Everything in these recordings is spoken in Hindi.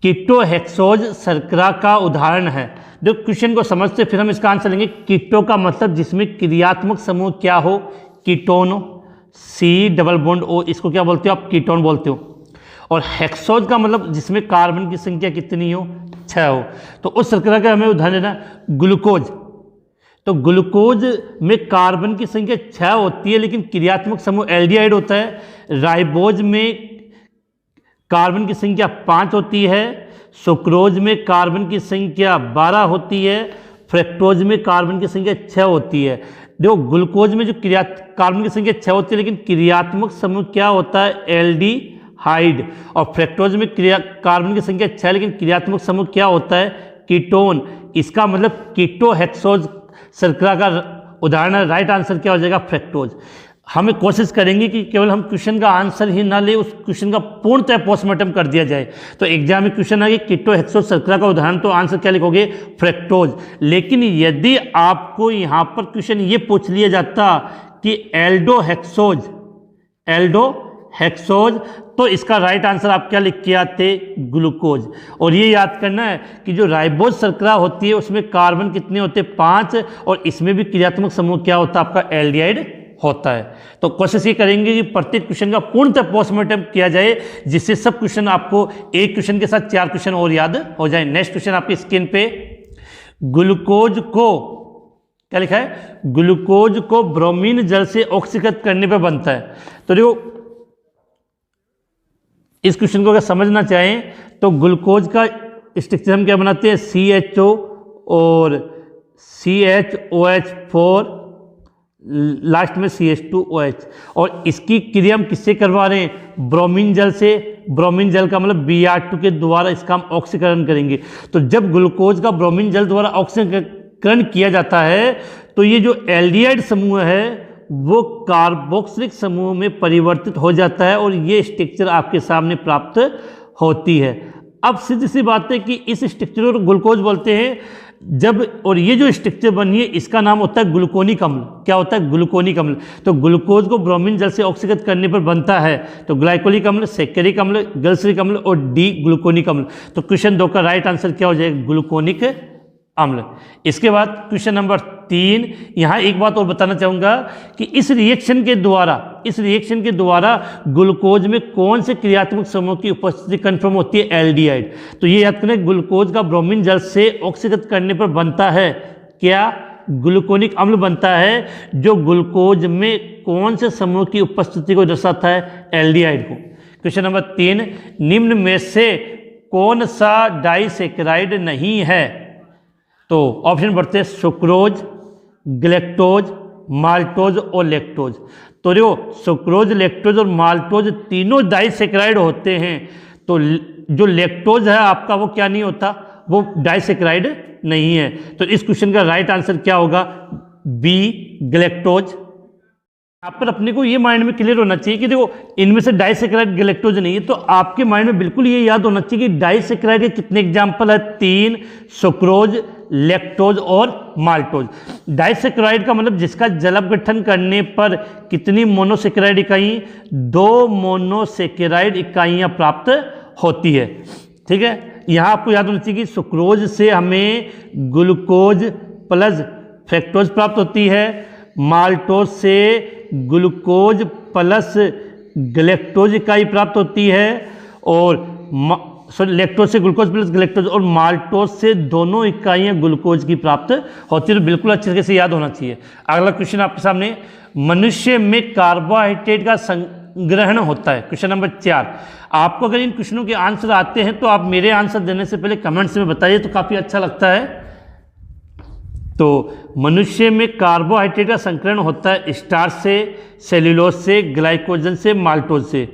कीटोहेक्सोज शर्करा का उदाहरण है। जो क्वेश्चन को समझते फिर हम इसका आंसर लेंगे। कीटो का मतलब जिसमें क्रियात्मक समूह क्या हो, कीटोन हो, सी डबल बॉन्ड ओ, इसको क्या बोलते हो आप, कीटोन बोलते हो। और हेक्सोज का मतलब जिसमें कार्बन की संख्या कितनी हो, 6 हो। तो उस शर्करा का हमें उदाहरण देना ग्लूकोज। तो ग्लूकोज में कार्बन की संख्या 6 होती है लेकिन क्रियात्मक समूह एल्डिहाइड होता है। राइबोज में कार्बन की संख्या 5 होती है। सुक्रोज में कार्बन की संख्या 12 होती है। फ्रक्टोज में कार्बन की संख्या 6 होती है। जो ग्लूकोज में जो कार्बन की संख्या 6 होती है लेकिन क्रियात्मक समूह क्या होता है, एल्डिहाइड। और फ्रक्टोज में कार्बन की संख्या 6 लेकिन क्रियात्मक समूह क्या होता है, कीटोन। इसका मतलब कीटोहेक्सोज शर्करा का उदाहरण है। राइट आंसर क्या हो जाएगा, फ्रक्टोज। हमें कोशिश करेंगे कि केवल हम क्वेश्चन का आंसर ही ना ले, उस क्वेश्चन का पूर्णतः पोस्टमार्टम कर दिया जाए। तो एग्जाम में क्वेश्चन आ गया कीटोहेक्सोज शर्करा का उदाहरण, तो आंसर क्या लिखोगे, फ्रक्टोज। लेकिन यदि आपको यहाँ पर क्वेश्चन ये पूछ लिया जाता कि एल्डोहेक्सोज, तो इसका राइट आंसर आप क्या लिख के आते, ग्लूकोज। और ये याद करना है कि जो राइबोज शर्करा होती है उसमें कार्बन कितने होते हैं, 5, और इसमें भी क्रियात्मक समूह क्या होता है आपका, एल्डिहाइड होता है। तो कोशिश ये करेंगे कि प्रत्येक क्वेश्चन का पूर्णतः पोस्टमार्टम किया जाए, जिससे सब क्वेश्चन आपको एक क्वेश्चन के साथ 4 क्वेश्चन और याद हो जाए। नेक्स्ट क्वेश्चन आपकी स्क्रीन पे, ग्लूकोज को क्या लिखा है, ग्लूकोज को ब्रोमीन जल से ऑक्सीकृत करने पर बनता है। तो देखो इस क्वेश्चन को अगर समझना चाहें तो ग्लूकोज का स्ट्रक्चर हम क्या बनाते हैं, CHO और CHOH4, लास्ट में CH2OH। और इसकी क्रिया हम किससे करवा रहे हैं, ब्रोमीन जल से। ब्रोमीन जल का मतलब Br2 के द्वारा इसका हम ऑक्सीकरण करेंगे। तो जब ग्लूकोज का ब्रोमीन जल द्वारा ऑक्सीकरण किया जाता है तो ये जो एल्डिहाइड समूह है वो कार्बोक्सिलिक समूह में परिवर्तित हो जाता है और ये स्ट्रक्चर आपके सामने प्राप्त होती है। अब सीधी सी बात है कि इस स्ट्रक्चर को ग्लूकोज बोलते हैं जब, और ये जो स्ट्रक्चर बनी है इसका नाम होता है ग्लूकोनिक अम्ल। क्या होता है, ग्लूकोनिक अम्ल। तो ग्लूकोज को ब्रोमीन जल से ऑक्सीकृत करने पर बनता है तो ग्लाइकोलिक अम्ल, सेकेरिक अम्ल, गल्सरिक अम्ल और डी ग्लूकोनिक अम्ल। तो क्वेश्चन 2 का राइट आंसर क्या हो जाएगा, ग्लूकोनिक अम्ल। इसके बाद क्वेश्चन नंबर 3, यहाँ एक बात और बताना चाहूँगा कि इस रिएक्शन के द्वारा ग्लूकोज में कौन से क्रियात्मक समूह की उपस्थिति कन्फर्म होती है, एल्डिहाइड। तो ये याद करें, ग्लूकोज का ब्रोमीन जल से ऑक्सीकृत करने पर बनता है क्या, ग्लूकोनिक अम्ल बनता है, जो ग्लूकोज में कौन से समूह की उपस्थिति को दर्शाता है, एल्डिहाइड को। क्वेश्चन नंबर 3, निम्न में से कौन सा डाइसैकेराइड नहीं है। तो ऑप्शन बढ़ते हैं, सुक्रोज, ग्लेक्टोज, माल्टोज और लैक्टोज। तो देखो सुक्रोज, लैक्टोज और माल्टोज तीनों डाइसैकेराइड होते हैं। तो जो लैक्टोज है आपका वो क्या नहीं होता, वो डाइसैकेराइड नहीं है। तो इस क्वेश्चन का राइट आंसर क्या होगा, बी ग्लेक्टोज। यहाँ पर अपने को ये माइंड में क्लियर होना चाहिए कि देखो इनमें से डाइसैकेराइड ग्लेक्टोज नहीं है। तो आपके माइंड में बिल्कुल ये याद होना चाहिए कि डाइसैकेराइड के कितने एग्जाम्पल है, 3, सुक्रोज, लैक्टोज और माल्टोज। डाइसैकेराइड का मतलब जिसका जल अपघटन करने पर कितनी मोनोसैकेराइड इकाई, 2 मोनोसैकेराइड इकाइयाँ प्राप्त होती है। ठीक है, यहाँ आपको याद होना चाहिए कि सुक्रोज से हमें ग्लूकोज प्लस फ्रक्टोज प्राप्त होती है, माल्टोज से ग्लूकोज प्लस ग्लेक्टोज इकाई प्राप्त होती है, और लैक्टोज से ग्लूकोज प्लस ग्लेक्टोज, और माल्टोज से दोनों इकाइयाँ ग्लूकोज की प्राप्त होती है। तो बिल्कुल अच्छे तरीके से याद होना चाहिए। अगला क्वेश्चन आपके सामने, मनुष्य में कार्बोहाइड्रेट का संग्रहण होता है। Question number 4। आपको अगर इन क्वेश्चनों के आंसर आते हैं तो आप मेरे आंसर देने से पहले कमेंट्स में बताइए, तो काफ़ी अच्छा लगता है। तो मनुष्य में कार्बोहाइड्रेट का संग्रहण होता है स्टार्च से, सेल्यूलोज से, ग्लाइकोजन से, माल्टोज से।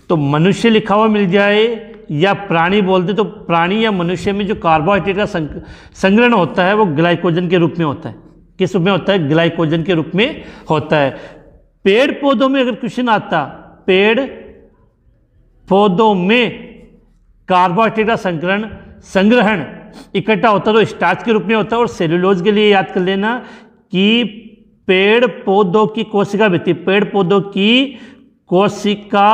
तो मनुष्य लिखा हुआ मिल जाए या प्राणी बोलते, तो प्राणी या मनुष्य में जो कार्बोहाइड्रेट का संग्रहण होता है वो ग्लाइकोजन के रूप में होता है। किस रूप में होता है, ग्लाइकोजन के रूप में होता है। पेड़ पौधों में अगर क्वेश्चन आता, पेड़ पौधों में कार्बोहाइड्रेट का संग्रहण इकट्ठा होता है तो स्टार्च के रूप में होता है। और सेल्यूलोज के लिए याद कर लेना कि पेड़ पौधों की कोशिका भित्ति, पेड़ पौधों की कोशिका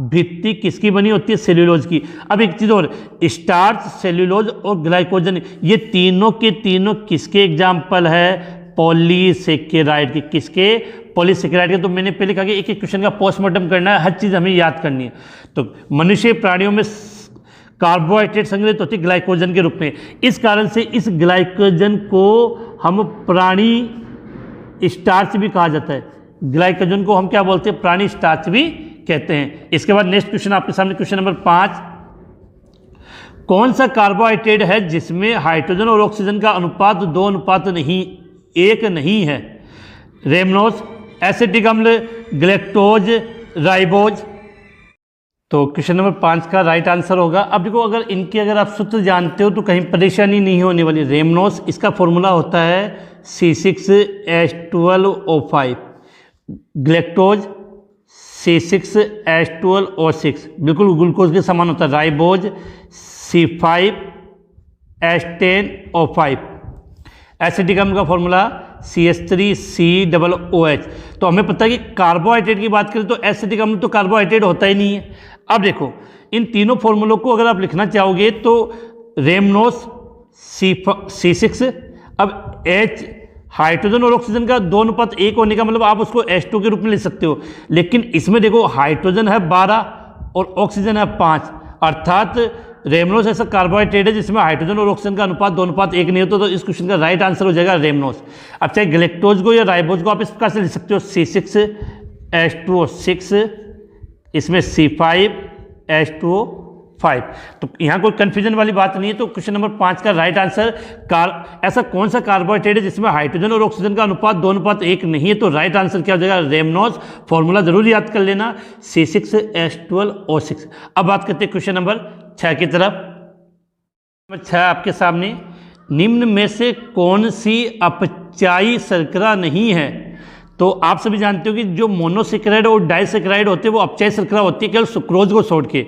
भित्ति किसकी बनी होती है? सेल्यूलोज की। अब एक चीज़ और, स्टार्च, सेल्यूलोज और ग्लाइकोजन, ये तीनों के तीनों किसके एग्जाम्पल है? पॉलीसेकेराइड के। किसके? पॉलीसेकेराइड के। तो मैंने पहले कहा कि एक एक क्वेश्चन का पोस्टमार्टम करना है, हर चीज़ हमें याद करनी है। तो मनुष्य प्राणियों में कार्बोहाइड्रेट संग्रहित होती है ग्लाइकोजन के रूप में। इस कारण से इस ग्लाइकोजन को हम प्राणी स्टार्च भी कहा जाता है। ग्लाइकोजन को हम क्या बोलते हैं? प्राणी स्टार्च भी कहते हैं। इसके बाद नेक्स्ट क्वेश्चन आपके सामने, क्वेश्चन नंबर 5, कौन सा कार्बोहाइड्रेट है जिसमें हाइड्रोजन और ऑक्सीजन का अनुपात 2:1 नहीं है? रेमनोस, एसिटिक अम्ल, गैलेक्टोज, राइबोज। तो क्वेश्चन नंबर 5 का राइट आंसर होगा। अब देखो, अगर आप सूत्र जानते हो तो कहीं परेशानी नहीं होने वाली। रेमनोस, इसका फॉर्मूला होता है C6H12O5। ग्लैक्टोज C6H12O6, बिल्कुल ग्लूकोज के समान होता है। Ribose C5H10O5। एसिटिक अम्ल का फॉर्मूला CH3COOH। तो हमें पता है कि कार्बोहाइड्रेट की बात करें तो एसिटिक अम्ल तो कार्बोहाइड्रेट होता ही नहीं है। अब देखो, इन तीनों फॉर्मूलों को अगर आप लिखना चाहोगे तो रेमनोस C6, अब H हाइड्रोजन और ऑक्सीजन का 2:1 होने का मतलब आप उसको H2 के रूप में लिख सकते हो। लेकिन इसमें देखो, हाइड्रोजन है 12 और ऑक्सीजन है 5, अर्थात रेमनोस ऐसा कार्बोहाइड्रेट है जिसमें हाइड्रोजन और ऑक्सीजन का अनुपात 2:1 नहीं होता। तो इस क्वेश्चन का राइट आंसर हो जाएगा रेमनोस। अब चाहे ग्लैक्टोज को या राइबोज को आप इस प्रकार से लिख सकते हो, C6H2O6, इसमें C5H2O5। तो यहाँ कोई कंफ्यूजन वाली बात नहीं है। तो क्वेश्चन नंबर 5 का राइट आंसर, ऐसा कौन सा कार्बोहाइड्रेट है जिसमें हाइड्रोजन और ऑक्सीजन का अनुपात 2:1 नहीं है? तो राइट आंसर क्या हो जाएगा? रेमनोस। फॉर्मूला जरूर याद कर लेना, C6H12O6। अब बात करते हैं क्वेश्चन नंबर 6 की तरफ। नंबर 6 आपके सामने, निम्न में से कौन सी अपचायी शर्करा नहीं है? तो आप सभी जानते हो कि जो मोनोसेक्राइड और डाइसेक्राइड होते हैं वो अपचायी शर्करा होती है, केवल सुक्रोज को छोड़ के।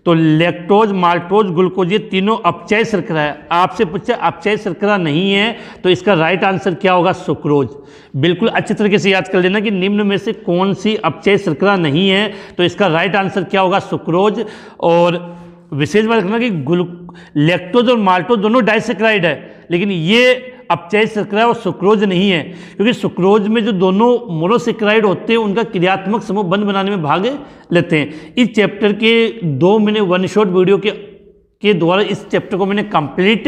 तो लैक्टोज, माल्टोज, ग्लूकोज, ये तीनों अपचायी शर्करा है। आपसे पूछा अपचायी शर्करा नहीं है, तो इसका राइट आंसर क्या होगा? सुक्रोज। बिल्कुल अच्छी तरीके से याद कर लेना कि निम्न में से कौन सी अपचायी शर्करा नहीं है, तो इसका राइट आंसर क्या होगा? सुक्रोज। और विशेष बात रखना कि लैक्टोज और माल्टोज दोनों डाइसेक्राइड है, लेकिन ये अपचायी शर्करा और सुक्रोज नहीं है, क्योंकि सुक्रोज में जो दोनों मोनोसेक्राइड होते हैं उनका क्रियात्मक समूह बंध बनाने में भाग लेते हैं। इस चैप्टर के 2 मैंने वन शॉट वीडियो के द्वारा इस चैप्टर को मैंने कंप्लीट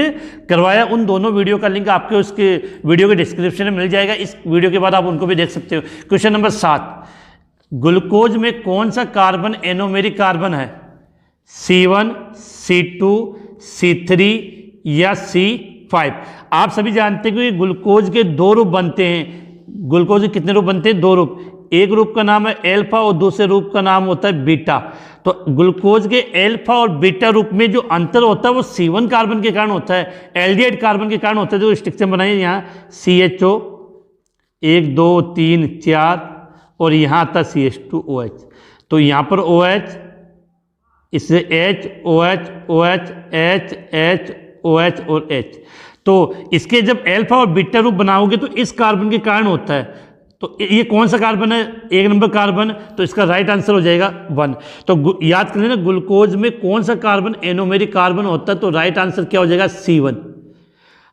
करवाया। उन दोनों वीडियो का लिंक आपके उसके वीडियो के डिस्क्रिप्शन में मिल जाएगा। इस वीडियो के बाद आप उनको भी देख सकते हो। क्वेश्चन नंबर 7, ग्लूकोज में कौन सा कार्बन एनोमेरिक कार्बन है? C1, C2, C3 या C5? आप सभी जानते हैं कि ग्लूकोज के 2 रूप बनते हैं। ग्लूकोज के कितने रूप बनते हैं? 2 रूप। एक रूप का नाम है एल्फा और दूसरे रूप का नाम होता है बीटा। तो ग्लूकोज के एल्फा और बीटा रूप में जो अंतर होता है वो C1 कार्बन के कारण होता है, एल्डिहाइड कार्बन के कारण होता है। जो स्ट्रक्चर बनाए यहाँ CHO 1 2 3 4 और यहाँ आता CH2OH। तो यहाँ पर OH, इससे H OH OH H H OH और H। तो इसके जब एल्फा और बीटा रूप बनाओगे तो इस कार्बन के कारण होता है। तो ये कौन सा कार्बन है? 1 नंबर कार्बन। तो इसका राइट आंसर हो जाएगा 1। तो याद कर लेना, ग्लूकोज में कौन सा कार्बन एनोमेरिक कार्बन होता है? तो राइट आंसर क्या हो जाएगा? C1।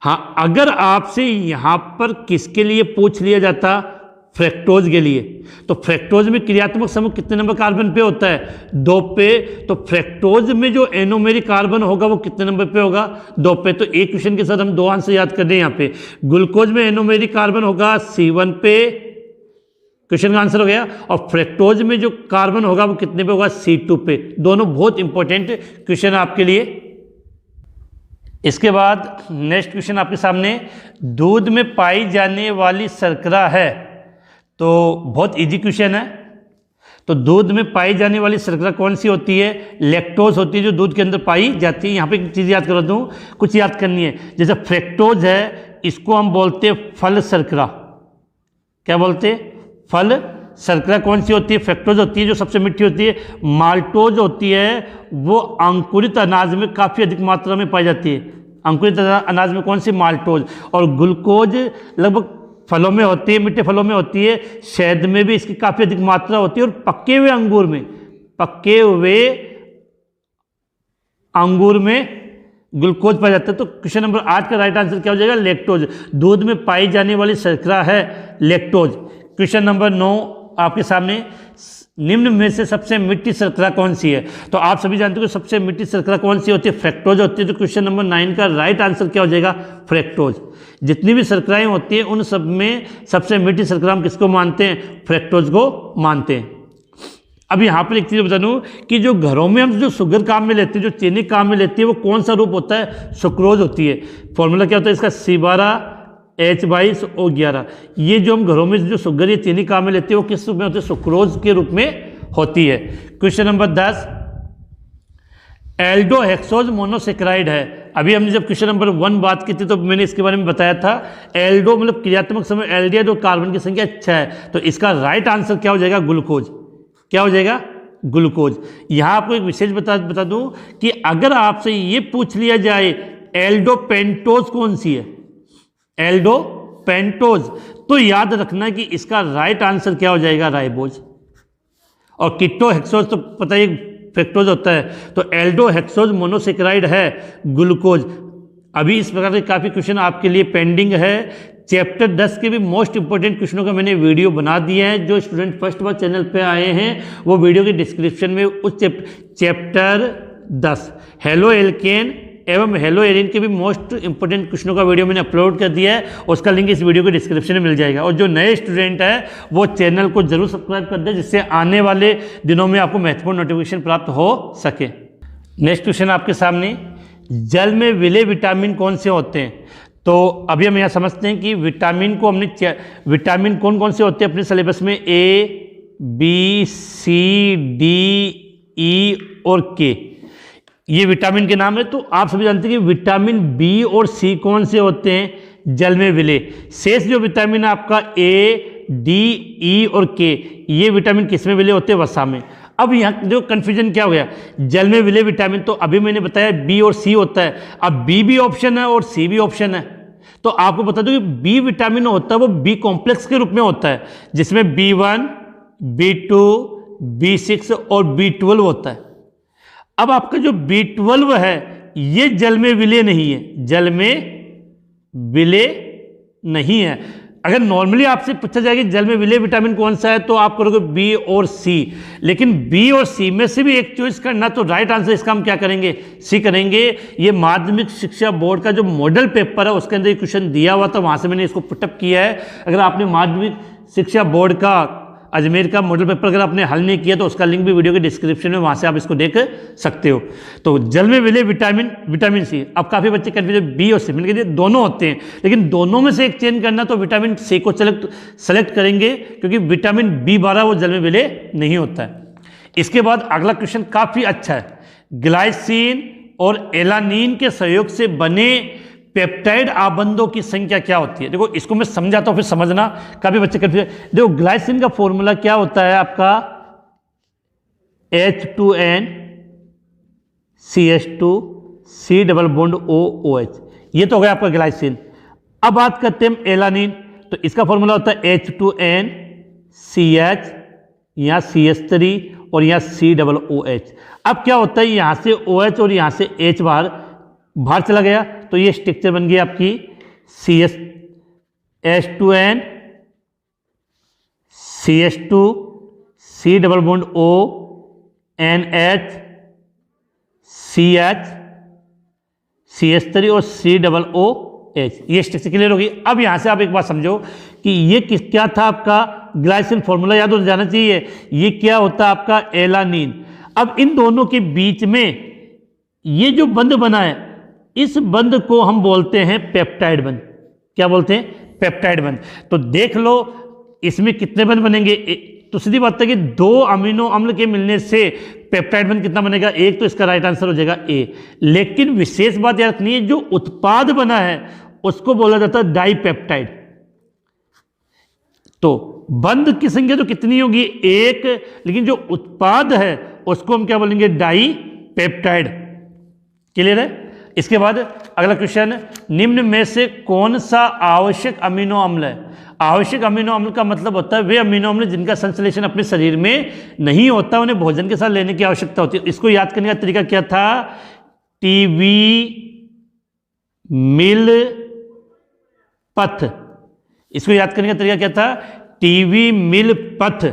हाँ, अगर आपसे यहाँ पर किसके लिए पूछ लिया जाता? फ्रैक्टोज के लिए। तो फ्रैक्टोज में क्रियात्मक समूह कितने नंबर कार्बन पे होता है? 2 पे। तो फ्रैक्टोज में जो एनोमेरिक कार्बन होगा वो कितने नंबर पे होगा? 2 पे। तो एक क्वेश्चन के साथ हम 2 आंसर याद कर रहे हैं यहाँ पे। ग्लूकोज में एनोमेरिक कार्बन होगा C1 पे, क्वेश्चन का आंसर हो गया। और फ्रैक्टोज में जो कार्बन होगा वो कितने पे होगा? C2 पे। दोनों बहुत इंपॉर्टेंट क्वेश्चन आपके लिए। इसके बाद नेक्स्ट क्वेश्चन आपके सामने, दूध में पाई जाने वाली शर्करा है? तो बहुत इजी क्वेश्चन है। तो दूध में पाई जाने वाली शर्करा कौन सी होती है? लैक्टोज होती है, जो दूध के अंदर पाई जाती है। यहाँ पे एक चीज़ याद करा दूँ, कुछ याद करनी है। जैसे फ्रैक्टोज है, इसको हम बोलते हैं फल शर्करा। क्या बोलते हैं? फल शर्करा। कौन सी होती है? फ्रैक्टोज होती है, जो सबसे मीठी होती है। माल्टोज होती है, वो अंकुरित अनाज में काफ़ी अधिक मात्रा में पाई जाती है। अंकुरित अनाज में कौन सी? माल्टोज। और ग्लूकोज लगभग फलों में होती है, मीठे फलों में होती है। शहद में भी इसकी काफ़ी अधिक मात्रा होती है, और पके हुए अंगूर में पके हुए अंगूर में ग्लूकोज पाया जाता है। तो क्वेश्चन नंबर 8 का राइट आंसर क्या हो जाएगा? लैक्टोज। दूध में पाई जाने वाली शर्करा है लैक्टोज। क्वेश्चन नंबर 9 आपके सामने, निम्न में से सबसे मीठी शर्करा कौन सी है? तो आप सभी जानते हो कि सबसे मीठी शर्करा कौन सी होती है? फ्रैक्टोज होती है। तो क्वेश्चन नंबर 9 का राइट आंसर क्या हो जाएगा? फ्रैक्टोज। जितनी भी शर्कराएं होती हैं उन सब में सबसे मीठी शर्करा हम किसको मानते हैं? फ्रैक्टोज को मानते हैं। अब यहाँ पर एक चीज़ बता दूँ कि जो घरों में हम जो शुगर काम में लेते हैं, जो चीनी काम में लेती है, वो कौन सा रूप होता है? सुक्रोज होती है। फॉर्मूला क्या होता है इसका? C12H22O11। ये जो हम घरों में जो शुगर या चीनी काम में लेते हैं वो किस रूप में होती है? सुक्रोज के रूप में होती है। क्वेश्चन नंबर 10, एल्डोहेक्सोज मोनोसेक्राइड है। अभी हमने जब क्वेश्चन नंबर 1 बात की थी तो मैंने इसके बारे में बताया था, एल्डो मतलब क्रियात्मक समय एल्डिहाइड और कार्बन की संख्या 6 है। तो इसका राइट आंसर क्या हो जाएगा? ग्लूकोज। क्या हो जाएगा? ग्लूकोज। यहां आपको एक विशेष बता दूं कि अगर आपसे ये पूछ लिया जाए एल्डोपेंटोज कौन सी है, एल्डोपेंटोज, तो याद रखना कि इसका राइट आंसर क्या हो जाएगा? राइबोज। और कीटोहेक्सोज तो पता ही फ्रैक्टोज होता है, तो एल्डोहेक्सोज मोनोसेक्राइड है ग्लूकोज। अभी इस प्रकार के काफ़ी क्वेश्चन आपके लिए पेंडिंग है। चैप्टर 10 के भी मोस्ट इंपोर्टेंट क्वेश्चनों का मैंने वीडियो बना दिया है। जो स्टूडेंट फर्स्ट बार चैनल पे आए हैं वो वीडियो के डिस्क्रिप्शन में उस चैप्टर 10 हेलो एल्केन एवं हेलो एरिन के भी मोस्ट इंपोर्टेंट क्वेश्चनों का वीडियो मैंने अपलोड कर दिया है। उसका लिंक इस वीडियो के डिस्क्रिप्शन में मिल जाएगा। और जो नए स्टूडेंट है वो चैनल को जरूर सब्सक्राइब कर दे, जिससे आने वाले दिनों में आपको महत्वपूर्ण नोटिफिकेशन प्राप्त हो सके। नेक्स्ट क्वेश्चन आपके सामने, जल में विलेय विटामिन कौन से होते हैं? तो अभी हम यहाँ समझते हैं कि विटामिन को हमने विटामिन कौन कौन से होते हैं अपने सिलेबस में? A, B, C, D, E और K, ये विटामिन के नाम है। तो आप सभी जानते हैं कि विटामिन B और C कौन से होते हैं? जल में विलेय। शेष जो विटामिन है आपका A, D, E और K, ये विटामिन किस में विलेय होते हैं? वसा में। अब यहाँ जो कन्फ्यूजन क्या हो गया, जल में विलेय विटामिन तो अभी मैंने बताया बी और सी होता है। अब बी भी ऑप्शन है और सी भी ऑप्शन है। तो आपको बता दो कि बी विटामिन होता है वो बी कॉम्प्लेक्स के रूप में होता है, जिसमें B1, B2, B6 और B12 होता है। अब आपका जो B12 है ये जल में विलेय नहीं है, जल में विलेय नहीं है। अगर नॉर्मली आपसे पूछा जाए कि जल में विलेय विटामिन कौन सा है तो आप करोगे बी और सी, लेकिन बी और सी में से भी एक चॉइस करना, तो राइट आंसर इसका हम क्या करेंगे? सी करेंगे। ये माध्यमिक शिक्षा बोर्ड का जो मॉडल पेपर है उसके अंदर ये क्वेश्चन दिया हुआ था, वहां से मैंने इसको पुटअप किया है। अगर आपने माध्यमिक शिक्षा बोर्ड का अजमेर का मॉडल पेपर अगर आपने हल नहीं किया तो उसका लिंक भी वीडियो के डिस्क्रिप्शन में, वहां से आप इसको देख सकते हो। तो जल में विलेय विटामिन, विटामिन सी। अब काफ़ी बच्चे कन्फ्यूज, बी और सी मैंने कहा दोनों होते हैं, लेकिन दोनों में से एक चेंज करना तो विटामिन सी को सेलेक्ट करेंगे, क्योंकि विटामिन B12 वो जल में विलेय नहीं होता है। इसके बाद अगला क्वेश्चन काफ़ी अच्छा है, ग्लाइसिन और एलानिन के सहयोग से बने पेप्टाइड आबंधों की संख्या क्या होती है? देखो इसको मैं समझाता हूं फिर समझना, काफी बच्चे कंफ्यूज। देखो ग्लाइसिन का फॉर्मूला क्या होता है आपका? H2N CH2 C double bond OOH, ये तो हो गया आपका ग्लाइसिन। अब बात करते हैं एलानिन, तो इसका फॉर्मूला होता है H2N CH, यहाँ CH3 और यहाँ C डबल OH। अब क्या होता है, यहां से OH और यहां से H बाहर चला गया, तो ये स्ट्रक्चर बन गई आपकी H2N CH2 C double bond ONH CH CH3 और C डबल OH, ये स्ट्रक्चर क्लियर होगी। अब यहां से आप एक बात समझो कि ये क्या था आपका? ग्लाइसिन। फॉर्मूला याद हो जाना चाहिए, ये क्या होता है आपका? एलानिन। अब इन दोनों के बीच में ये जो बंध बना है, इस बंध को हम बोलते हैं पेप्टाइड बंध। क्या बोलते हैं? पेप्टाइड बंध। तो देख लो इसमें कितने बंध बनेंगे? तो सीधी बात है कि 2 अमीनो अम्ल के मिलने से पेप्टाइड बंध कितना बनेगा? 1, तो इसका राइट आंसर हो जाएगा ए। लेकिन विशेष बात याद रखनी है, जो उत्पाद बना है उसको बोला जाता है डाइपेप्टाइड। तो बंध की संख्या तो कितनी होगी? 1, लेकिन जो उत्पाद है उसको हम क्या बोलेंगे? डाइपेप्टाइड। क्लियर है? इसके बाद अगला क्वेश्चन, निम्न में से कौन सा आवश्यक अमीनो अम्ल है? आवश्यक अमीनो अम्ल का मतलब होता है वे अमीनो अम्ल जिनका संश्लेषण अपने शरीर में नहीं होता, उन्हें भोजन के साथ लेने की आवश्यकता होती है। इसको याद करने का तरीका क्या था? टीवी मिल पथ। इसको याद करने का तरीका क्या था? टीवी मिल पथ।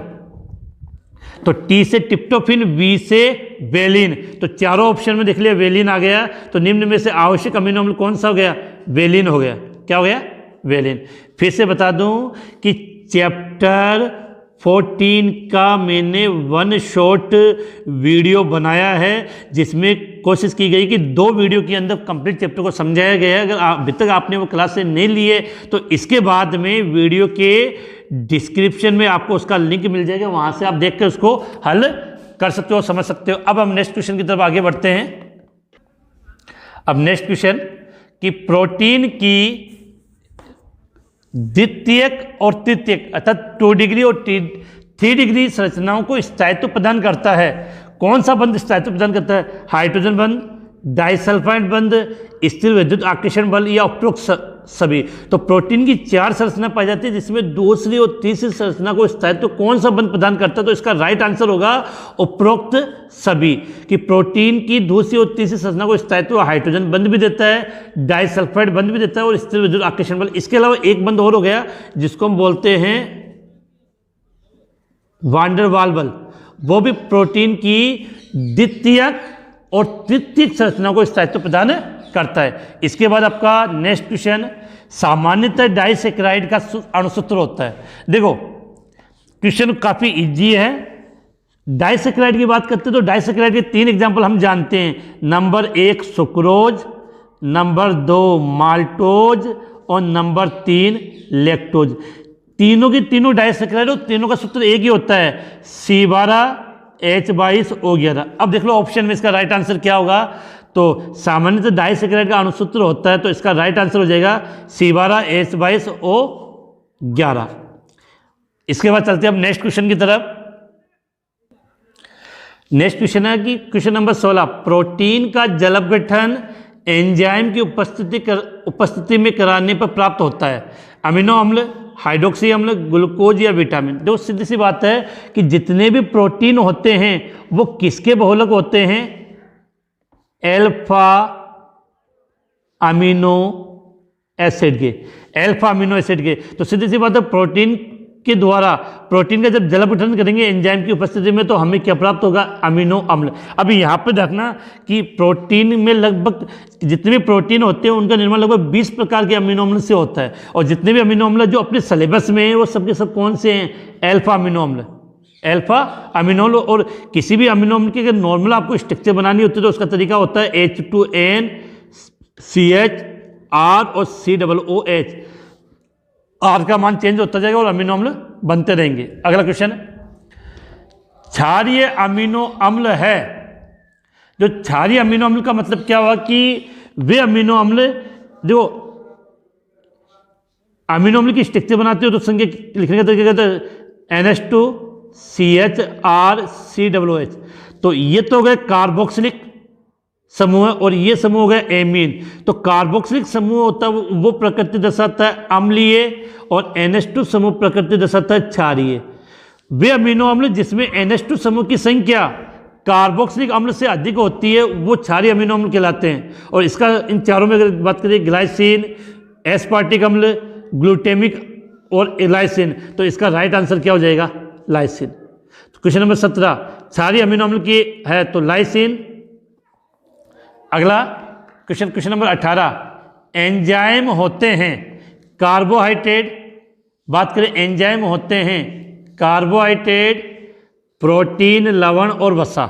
तो टी से ट्रिप्टोफैन, वी से वेलिन। तो चारों ऑप्शन में देख लिया वेलिन आ गया। तो निम्न में से आवश्यक अमीनो अम्ल कौन सा हो गया? वेलिन हो गया। क्या हो गया? वेलिन। फिर से बता दूं कि चैप्टर 14 का मैंने वन शॉट वीडियो बनाया है, जिसमें कोशिश की गई कि 2 वीडियो के अंदर कंप्लीट चैप्टर को समझाया गया है। अगर अभी तक आपने वो क्लास से नहीं लिए तो इसके बाद में वीडियो के डिस्क्रिप्शन में आपको उसका लिंक मिल जाएगा, वहाँ से आप देख कर उसको हल कर सकते हो, समझ सकते हो। अब हम नेक्स्ट क्वेश्चन की तरफ आगे बढ़ते हैं। अब नेक्स्ट क्वेश्चन कि प्रोटीन की द्वितीयक और तृतीयक अर्थात 2 डिग्री और 3 डिग्री संरचनाओं को स्थायित्व प्रदान करता है। कौन सा बंध स्थायित्व प्रदान करता है? हाइड्रोजन बंध, डाइसल्फाइड बंध, स्थिर विद्युत आकर्षण बल या उपरोक्त सभी। तो प्रोटीन की 4 संरचना पाई जाती है, जिसमें दूसरी और तीसरी संरचना को स्थायित्व कौन सा बंध प्रदान करता है? तो इसका राइट आंसर होगा उपरोक्त सभी। कि प्रोटीन की दूसरी और तीसरी संरचना को स्थायित्व हाइड्रोजन बंध भी देता है, डाइसल्फाइड बंध भी देता है और स्थिर विद्युत आकर्षण बल। इसके अलावा एक बंध और हो गया जिसको हम बोलते हैं वांडर वाल बल। वो भी प्रोटीन की द्वितीयक और तृतीयक संरचना को स्थायित्व प्रदान करता है। इसके बाद आपका नेक्स्ट क्वेश्चन, सामान्यतः डाइसैकेराइड का अणुसूत्र होता है। देखो क्वेश्चन काफी इजी है। डाइसैकेराइड की बात करते हैं तो डाइसैकेराइड के 3 एग्जांपल हम जानते हैं। नंबर 1 सुक्रोज, नंबर 2 माल्टोज और नंबर 3 लैक्टोज। तीनों की तीनों डाइसैकेराइड और तीनों का सूत्र एक ही होता है, C12H22O11। अब देख लो ऑप्शन में इसका राइट आंसर क्या होगा। तो सामान्यतः डाइसैकेराइड का अणुसूत्र होता है, तो इसका राइट आंसर हो जाएगा C12H22O11। इसके बाद चलते हैं अब नेक्स्ट क्वेश्चन की तरफ। नेक्स्ट क्वेश्चन है कि क्वेश्चन नंबर 16, प्रोटीन का जल अपघटन एंजाइम की उपस्थिति में कराने पर प्राप्त होता है। अमीनो अम्ल, हाइड्रोक्सी अम्ल, ग्लूकोज या विटामिन। तो सीधी सी बात है कि जितने भी प्रोटीन होते हैं वो किसके बहुलक होते हैं? एल्फा अमीनो एसिड के, अल्फा अमीनो एसिड के। तो सीधी सी बात है प्रोटीन के द्वारा, प्रोटीन का जब जल अपघटन करेंगे एंजाइम की उपस्थिति में तो हमें क्या प्राप्त होगा? अमीनो अम्ल। अभी यहाँ पे देखना कि प्रोटीन में लगभग जितने भी प्रोटीन होते हैं उनका निर्माण लगभग 20 प्रकार के अमीनो अम्ल से होता है, और जितने भी अमीनो अम्ल जो अपने सिलेबस में हैं वो सबके सब कौन से हैं? अल्फा अमीनो अम्ल, अल्फा अमीनो अम्ल। और किसी भी अमीनो अम्ल की अगर नॉर्मल आपको स्ट्रक्चर बनानी होती है तो उसका तरीका होता है H2N CHR और COOH। आर का मान चेंज होता जाएगा और अमीनो अम्ल बनते रहेंगे। अगला क्वेश्चन, क्षारीय अमीनो अम्ल है। जो क्षारीय अमीनो अम्ल का मतलब क्या हुआ कि वे अमीनो अम्ल जो अमीनो अम्ल की स्ट्रक्चर बनाते हो तो संख्या लिखने का तरीका कहते हैं NH2CHRCOOH। तो ये तो हो गए कार्बोक्सिलिक समूह है और ये समूह हो गया एमीन। तो कार्बोक्सिलिक समूह होता है वो प्रकृति दर्शाता है अम्लीय, और NH2 समूह प्रकृति दर्शाता है क्षारीय। वे अमीनो अम्ल जिसमें NH2 समूह की संख्या कार्बोक्सिलिक अम्ल से अधिक होती है वो क्षारीय अमीनो अम्ल कहलाते हैं। और इसका इन चारों में अगर बात करें ग्लाइसिन, एस्पार्टिक अम्ल, ग्लूटेमिक और एलाइसिन, तो इसका राइट आंसर क्या हो जाएगा? लाइसिन। तो क्वेश्चन नंबर 17, क्षारीय अमीनो अम्ल की है तो लाइसिन। अगला क्वेश्चन नंबर 18, एंजाइम होते हैं कार्बोहाइड्रेट। बात करें एंजाइम होते हैं कार्बोहाइड्रेट, प्रोटीन, लवण और वसा।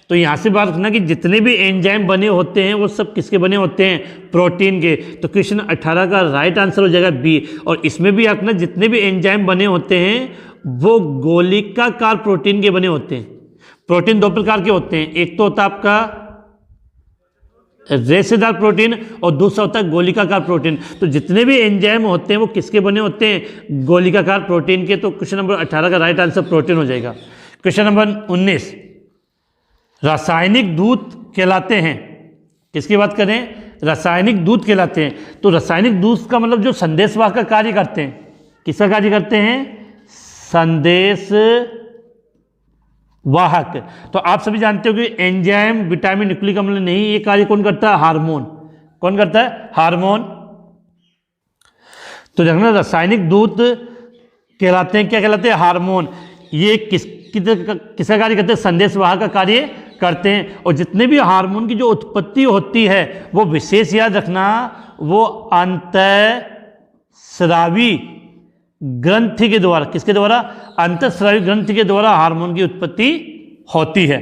तो यहाँ से बात करना कि जितने भी एंजाइम बने होते हैं वो सब किसके बने होते हैं? प्रोटीन के। तो क्वेश्चन 18 का राइट आंसर हो जाएगा बी। और इसमें भी रखना जितने भी एंजाइम बने होते हैं वो गोलिकाकार प्रोटीन के बने होते हैं। प्रोटीन 2 प्रकार के होते हैं, एक तो होता है आपका रेशेदार प्रोटीन और दूसरा होता है गोलिकाकार प्रोटीन। तो जितने भी एंजाइम होते हैं वो किसके बने होते हैं? गोलिकाकार प्रोटीन के। तो क्वेश्चन नंबर 18 का राइट आंसर प्रोटीन हो जाएगा। क्वेश्चन नंबर 19, रासायनिक दूत कहलाते हैं। किसकी बात करें? रासायनिक दूत कहलाते हैं। तो रासायनिक दूत का मतलब जो संदेशवाहक का कार्य करते हैं, किसका कार्य करते हैं? संदेश वाहक। तो आप सभी जानते हो कि एंजाइम, विटामिन, न्यूक्लिक अम्ल नहीं, ये कार्य कौन करता है? हार्मोन। कौन करता है? हार्मोन। तो देखना रासायनिक दूत कहलाते हैं, क्या कहलाते हैं? हार्मोन। ये किसका कार्य करते हैं? संदेश वाहक का कार्य करते हैं। और जितने भी हार्मोन की जो उत्पत्ति होती है वो विशेष याद रखना, वो अंतःस्रावी ग्रंथि के द्वारा, किसके द्वारा? अंतःस्रावी ग्रंथि के द्वारा हार्मोन की उत्पत्ति होती है।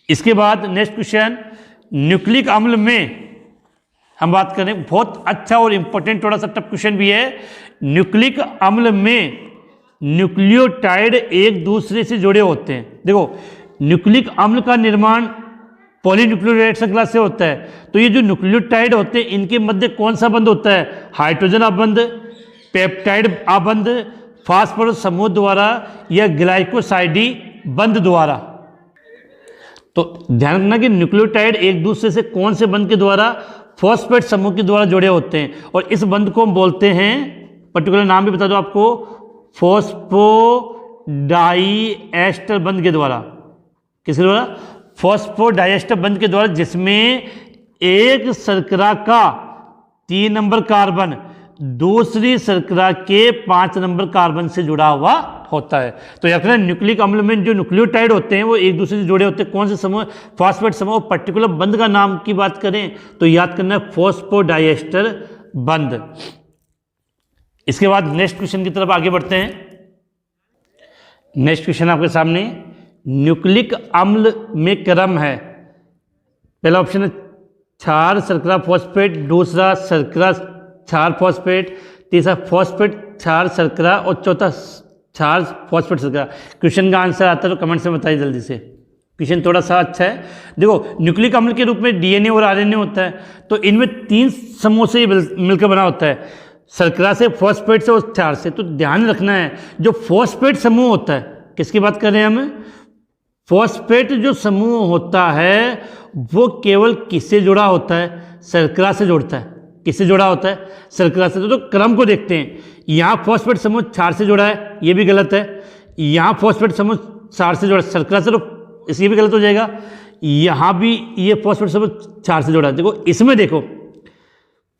इसके बाद नेक्स्ट क्वेश्चन, न्यूक्लिक अम्ल में हम बात करें, बहुत अच्छा और इंपॉर्टेंट, थोड़ा सा टफ क्वेश्चन भी है। न्यूक्लिक अम्ल में न्यूक्लियोटाइड एक दूसरे से जुड़े होते हैं। देखो, न्यूक्लिक अम्ल का निर्माण पॉलीन्यूक्लियोटाइड श्रृंखला से होता है। तो ये जो न्यूक्लियोटाइड होते हैं, इनके मध्य कौन सा बंध होता है? हाइड्रोजन आबंध, पेप्टाइड आबंध, फास्फोरस समूह द्वारा या ग्लाइकोसाइडी बंध द्वारा। तो ध्यान रखना कि न्यूक्लियोटाइड एक दूसरे से कौन से बंध के द्वारा? फॉस्फेट समूह के द्वारा जुड़े होते हैं। और इस बंध को हम बोलते हैं, पर्टिकुलर नाम भी बता दो आपको, फॉस्फोडाइएस्टर बंध के द्वारा। किसके द्वारा? फॉस्फोडाइएस्टर बंध के द्वारा, जिसमें एक शर्करा का 3 नंबर कार्बन दूसरी शर्करा के 5 नंबर कार्बन से जुड़ा हुआ होता है। तो याद रखना, न्यूक्लिक अम्ल में जो न्यूक्लियोटाइड होते हैं वो एक दूसरे से जुड़े होते हैं। कौन से समूह? फॉस्फेट समूह। पर्टिकुलर बंध का नाम की बात करें तो याद करना है फॉस्फोडाइएस्टर बंध। इसके बाद नेक्स्ट क्वेश्चन की तरफ आगे बढ़ते हैं। नेक्स्ट क्वेश्चन आपके सामने, न्यूक्लिक अम्ल में क्रम है। पहला ऑप्शन है क्षार शर्करा फॉस्फेट, दूसरा शर्करा क्षार फॉस्फेट, तीसरा फॉस्फेट क्षार शर्करा और चौथा क्षार फॉस्फेट शर्करा। क्वेश्चन का आंसर आता है तो कमेंट में बताइए जल्दी से। क्वेश्चन थोड़ा सा अच्छा है। देखो, न्यूक्लिक अम्ल के रूप में डीएनए और आरएनए होता है, तो इनमें 3 समूह से मिलकर बना होता है, शर्करा से, फॉस्फेट से और क्षार से। तो ध्यान रखना है, जो फॉस्फेट समूह होता है, किसकी बात कर रहे हैं हम? फॉस्फेट जो समूह होता है वो केवल किससे जुड़ा होता है? शर्करा से जुड़ता है। किससे जुड़ा होता है? शर्करा से। तो क्रम को देखते हैं, यहाँ फॉस्फेट समूह क्षार से जुड़ा है, ये भी गलत है। यहाँ फॉस्फेट समूह क्षार से जुड़ा है शर्करा से, तो इसलिए भी गलत हो जाएगा। यहाँ भी ये फॉस्फेट समूह क्षार से जुड़ा है। देखो, इसमें देखो,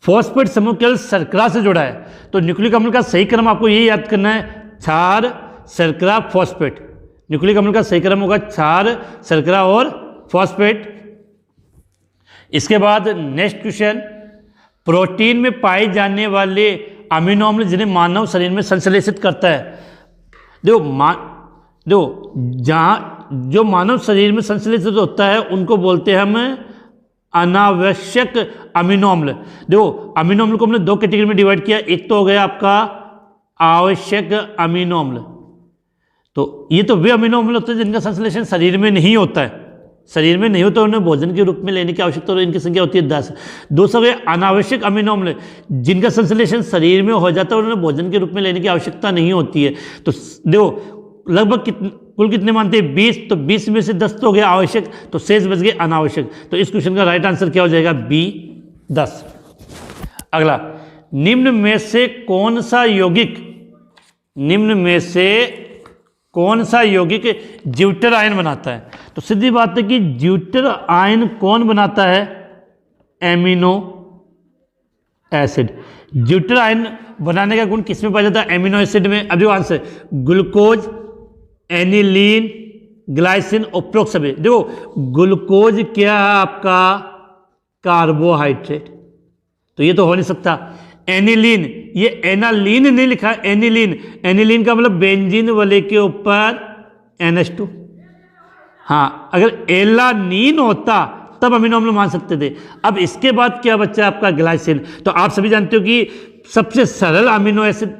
फॉस्फेट समूह केवल शर्करा से जुड़ा है। तो न्यूक्लिक अम्ल का सही क्रम आपको ये याद करना है, क्षार शर्करा फॉस्फेट। न्यूक्लिक अम्ल का सही क्रम होगा क्षार शर्करा और फॉस्फेट। इसके बाद नेक्स्ट क्वेश्चन, प्रोटीन में पाए जाने वाले अमीनो अम्ल जिन्हें मानव शरीर में संश्लेषित करता है। देखो जहाँ जो मानव शरीर में संश्लेषित होता है उनको बोलते हैं हम अनावश्यक अमीनो अम्ल। देखो, अमीनो अम्ल को हमने 2 कैटेगरी में डिवाइड किया। एक तो हो गया आपका आवश्यक अमीनो अम्ल। तो ये तो वे अमीनो अम्ल होते हैं जिनका संश्लेषण शरीर में नहीं होता है, शरीर में नहीं होता, उन्हें भोजन के रूप में लेने की आवश्यकता, और इनकी संख्या होती है 10। दूसरा अनावश्यक अमीनो अम्ल, जिनका संश्लेषण शरीर में हो जाता है और उन्हें भोजन के रूप में लेने की आवश्यकता नहीं होती है। तो देखो, लगभग कुल कितने मानते हैं? 20। तो 20 में से 10 तो हो गया आवश्यक, तो शेष बच गए अनावश्यक। तो इस क्वेश्चन का राइट आंसर क्या हो जाएगा? बी 10। अगला, निम्न में से कौन सा यौगिक ज्यूटर आयन बनाता है? तो सीधी बात है कि ज्यूटर आयन कौन बनाता है? Amino acid. ज्यूटर आयन बनाने का गुण किस में पाया जाता है? एमिनो एसिड में। अब जो आंसर, ग्लूकोज, एनिलीन, ग्लाइसिन और प्रोक्सबे। देखो, ग्लूकोज क्या है आपका? कार्बोहाइड्रेट। तो ये तो हो नहीं सकता। एनिलीन, ये एनालीन नहीं लिखा, एनिलीन। एनिलीन का मतलब बेंजीन वाले के ऊपर NH2। हाँ, अगर एलानीन होता तब अमीनो अम्ल मान सकते थे। अब इसके बाद क्या बच्चा आपका? ग्लाइसिन। तो आप सभी जानते हो कि सबसे सरल अमीनो एसिड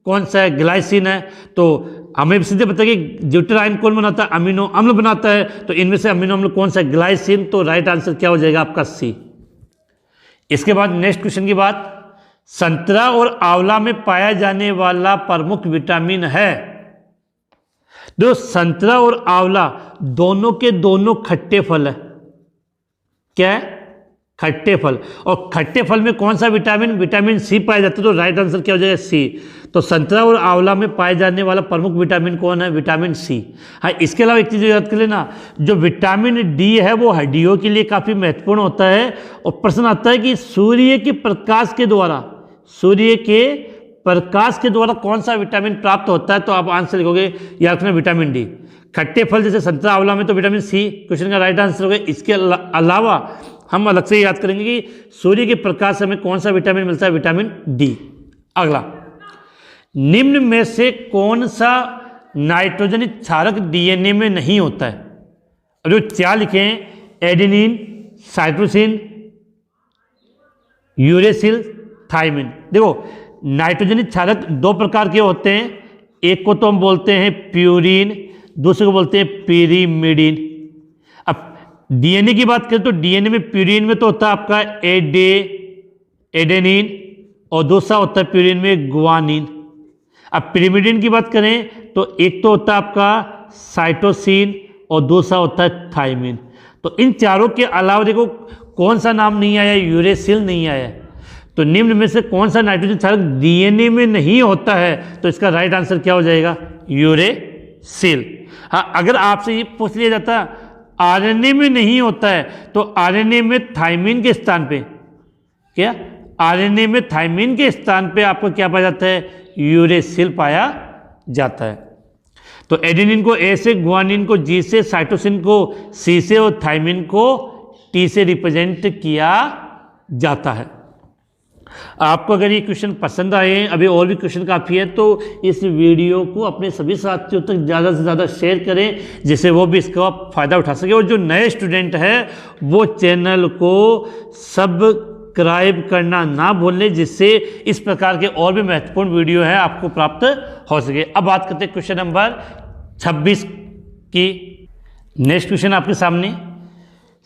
कौन सा है? ग्लाइसिन है। तो हमें सीधे पता है कि ज्यूटर आयन कौन बनाता है? अमीनो अम्ल बनाता है। तो इनमें से अमीनो अम्ल कौन सा है? ग्लाइसिन। तो राइट आंसर क्या हो जाएगा आपका? सी। इसके बाद नेक्स्ट क्वेश्चन की बात, संतरा और आंवला में पाया जाने वाला प्रमुख विटामिन है। जो संतरा और आंवला दोनों के दोनों खट्टे फल है। क्या है? खट्टे फल। और खट्टे फल में कौन सा विटामिन, विटामिन सी पाया जाता है। तो राइट आंसर क्या हो जाएगा, सी। तो संतरा और आंवला में पाए जाने वाला प्रमुख विटामिन कौन है, विटामिन सी। हाँ, इसके अलावा एक चीज़ याद कर लेना, जो विटामिन डी है वो हड्डियों के लिए काफ़ी महत्वपूर्ण होता है। और प्रश्न आता है कि सूर्य के प्रकाश के द्वारा, सूर्य के प्रकाश के द्वारा कौन सा विटामिन प्राप्त होता है। तो आप आंसर लिखोगे याद रखना विटामिन डी। खट्टे फल जैसे संतरा आंवला में तो विटामिन सी क्वेश्चन का राइट आंसर होगा। इसके अलावा हम अलग से याद करेंगे कि सूर्य के प्रकाश से हमें कौन सा विटामिन मिलता है, विटामिन डी। अगला, निम्न में से कौन सा नाइट्रोजन क्षारक डीएनए में नहीं होता है। और जो 4 लिखें, एडेनिन, साइटोसिन, यूरेसिल, थायमिन। देखो नाइट्रोजन क्षारक 2 प्रकार के होते हैं, एक को तो हम बोलते हैं प्यूरिन, दूसरे को बोलते हैं पिरीमिडिन। अब डीएनए की बात करें तो डीएनए में प्यूरिन में तो होता है आपका एडेनिन और दूसरा होता है प्यूरिन में गुआनिन। अब पिरीमिडिन की बात करें तो एक तो होता है आपका साइटोसिन और दूसरा होता है थायमिन। तो इन चारों के अलावा देखो कौन सा नाम नहीं आया, यूरेसिल नहीं आया। तो निम्न में से कौन सा नाइट्रोजन क्षारक डीएनए में नहीं होता है। तो इसका राइट आंसर क्या हो जाएगा, यूरेसिल। हाँ, अगर आपसे ये पूछ लिया जाता आरएनए में नहीं होता है तो आरएनए में थायमिन के स्थान पे क्या, आरएनए में थायमिन के स्थान पे आपको क्या पाया जाता है, यूरेसिल पाया जाता है। तो एडेनिन को ए से, गुआनिन को जी से, साइटोसिन को सी से और थायमिन को टी से रिप्रेजेंट किया जाता है। आपको अगर ये क्वेश्चन पसंद आए, अभी और भी क्वेश्चन काफ़ी है, तो इस वीडियो को अपने सभी साथियों तक ज़्यादा से ज़्यादा शेयर करें जिससे वो भी इसका फ़ायदा उठा सके। और जो नए स्टूडेंट हैं वो चैनल को सब्सक्राइब करना ना भूलें जिससे इस प्रकार के और भी महत्वपूर्ण वीडियो है आपको प्राप्त हो सके। अब बात करते हैं क्वेश्चन नंबर 26 की। नेक्स्ट क्वेश्चन आपके सामने,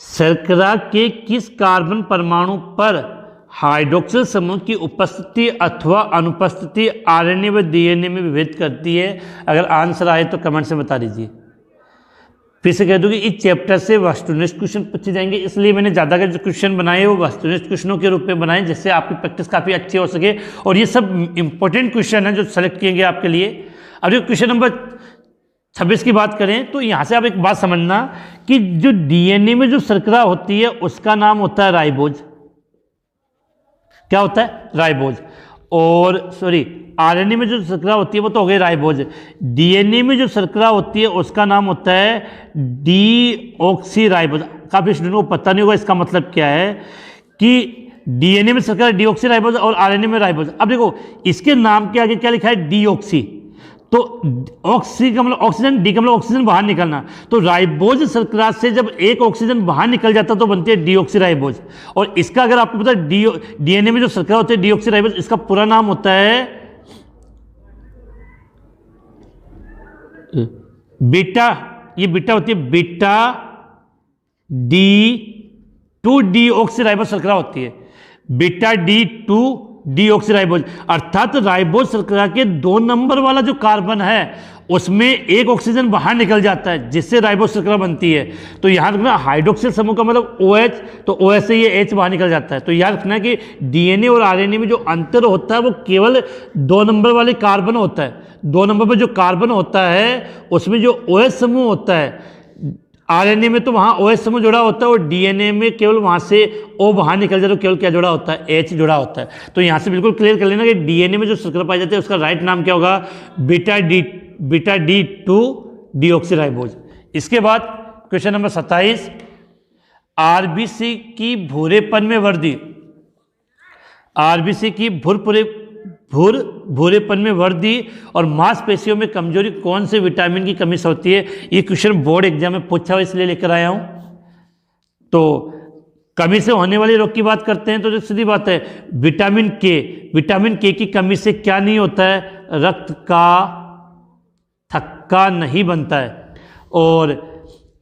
शर्करा के किस कार्बन परमाणु पर हाइड्रोक्सिल समूह की उपस्थिति अथवा अनुपस्थिति आरएनए व डीएनए में विभेद करती है। अगर आंसर आए तो कमेंट से बता दीजिए। फिर से कह दूँ कि इस चैप्टर से वस्तुनिष्ठ क्वेश्चन पूछे जाएंगे, इसलिए मैंने ज़्यादा जो क्वेश्चन बनाए वो वस्तुनिष्ठ क्वेश्चनों के रूप में बनाए जिससे आपकी प्रैक्टिस काफ़ी अच्छी हो सके। और ये सब इंपॉर्टेंट क्वेश्चन है जो सेलेक्ट किए गए आपके लिए। अब जो क्वेश्चन नंबर 26 की बात करें तो यहाँ से आप एक बात समझना कि जो डीएनए में जो शर्करा होती है उसका नाम होता है राइबोज। क्या होता है, राइबोज। और आरएनए में जो शर्करा होती है वो तो हो गई राइबोज। डीएनए में जो शर्करा होती है उसका नाम होता है डीऑक्सीराइबोज। काफ़ी स्टूडेंट को पता नहीं होगा इसका मतलब क्या है कि डीएनए में शर्करा डीऑक्सीराइबोज और आरएनए में राइबोज। अब देखो इसके नाम के आगे क्या लिखा है, डीऑक्सी। तो ऑक्सी का मतलब ऑक्सीजन, डी का मतलब ऑक्सीजन बाहर निकलना। तो राइबोज शर्करा से जब एक ऑक्सीजन बाहर निकल जाता तो बनती है डीऑक्सीराइबोज। और इसका अगर आपको पता है डीएनए में जो शर्करा होती है डीऑक्सीराइबोज, इसका पूरा नाम होता है बीटा। ये बीटा होती है बीटा D2 डीऑक्सीराइबोज शर्करा होती है, बीटा D2 डीऑक्सीराइबोज। अर्थात राइबोज शर्करा के 2 नंबर वाला जो कार्बन है उसमें एक ऑक्सीजन बाहर निकल जाता है जिससे राइबोज शर्करा बनती है। तो याद रखना हाइड्रोक्सिल समूह का मतलब OH, तो OH से ये H बाहर निकल जाता है। तो याद रखना कि डीएनए और आरएनए में जो अंतर होता है वो केवल 2 नंबर वाले कार्बन होता है। 2 नंबर पर जो कार्बन होता है उसमें जो OH समूह होता है, आरएनए में तो वहाँ OH समूह जुड़ा होता है और डीएनए में केवल वहाँ से O बाहर निकल जाए तो केवल क्या जुड़ा होता है, H जुड़ा होता है। तो यहाँ से बिल्कुल क्लियर कर लेना कि डीएनए में जो शर्करा पाई जाती है उसका राइट नाम क्या होगा, बीटा D2 डीऑक्सीराइबोज। इसके बाद क्वेश्चन नंबर 27, आरबीसी की भूरेपन में वृद्धि, आरबीसी की भूरेपन में वृद्धि और मांसपेशियों में कमजोरी कौन से विटामिन की कमी से होती है। ये क्वेश्चन बोर्ड एग्जाम में पूछा हुआ इसलिए लेकर आया हूं। तो कमी से होने वाले रोग की बात करते हैं तो जो सीधी बात है विटामिन के की कमी से क्या नहीं होता है, रक्त का थक्का नहीं बनता है। और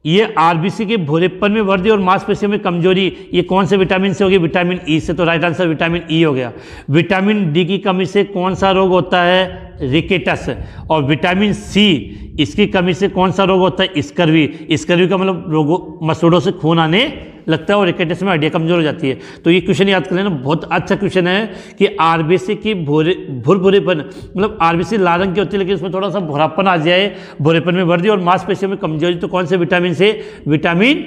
ये आरबीसी के भूरेपन में वृद्धि और मांसपेशियों में कमजोरी ये कौन से विटामिन से होगी, विटामिन ई से। तो राइट आंसर विटामिन ई हो गया। विटामिन डी की कमी से कौन सा रोग होता है, रिकेटस। और विटामिन सी, इसकी कमी से कौन सा रोग होता है? स्कर्वी। स्कर्वी का मतलब रोगों मसूड़ों से खून आने लगता है और रिकेटस में हड्डियाँ कमजोर हो जाती है। तो ये क्वेश्चन याद कर लेना, बहुत अच्छा क्वेश्चन है कि आरबीसी की भूरेपन, मतलब आरबीसी लाल रंग की होती है लेकिन उसमें थोड़ा सा भूरापन आ जाए, भूरेपन में वृद्धि और मांसपेशियों में कमजोरी, तो कौन से विटामिन से? विटामिन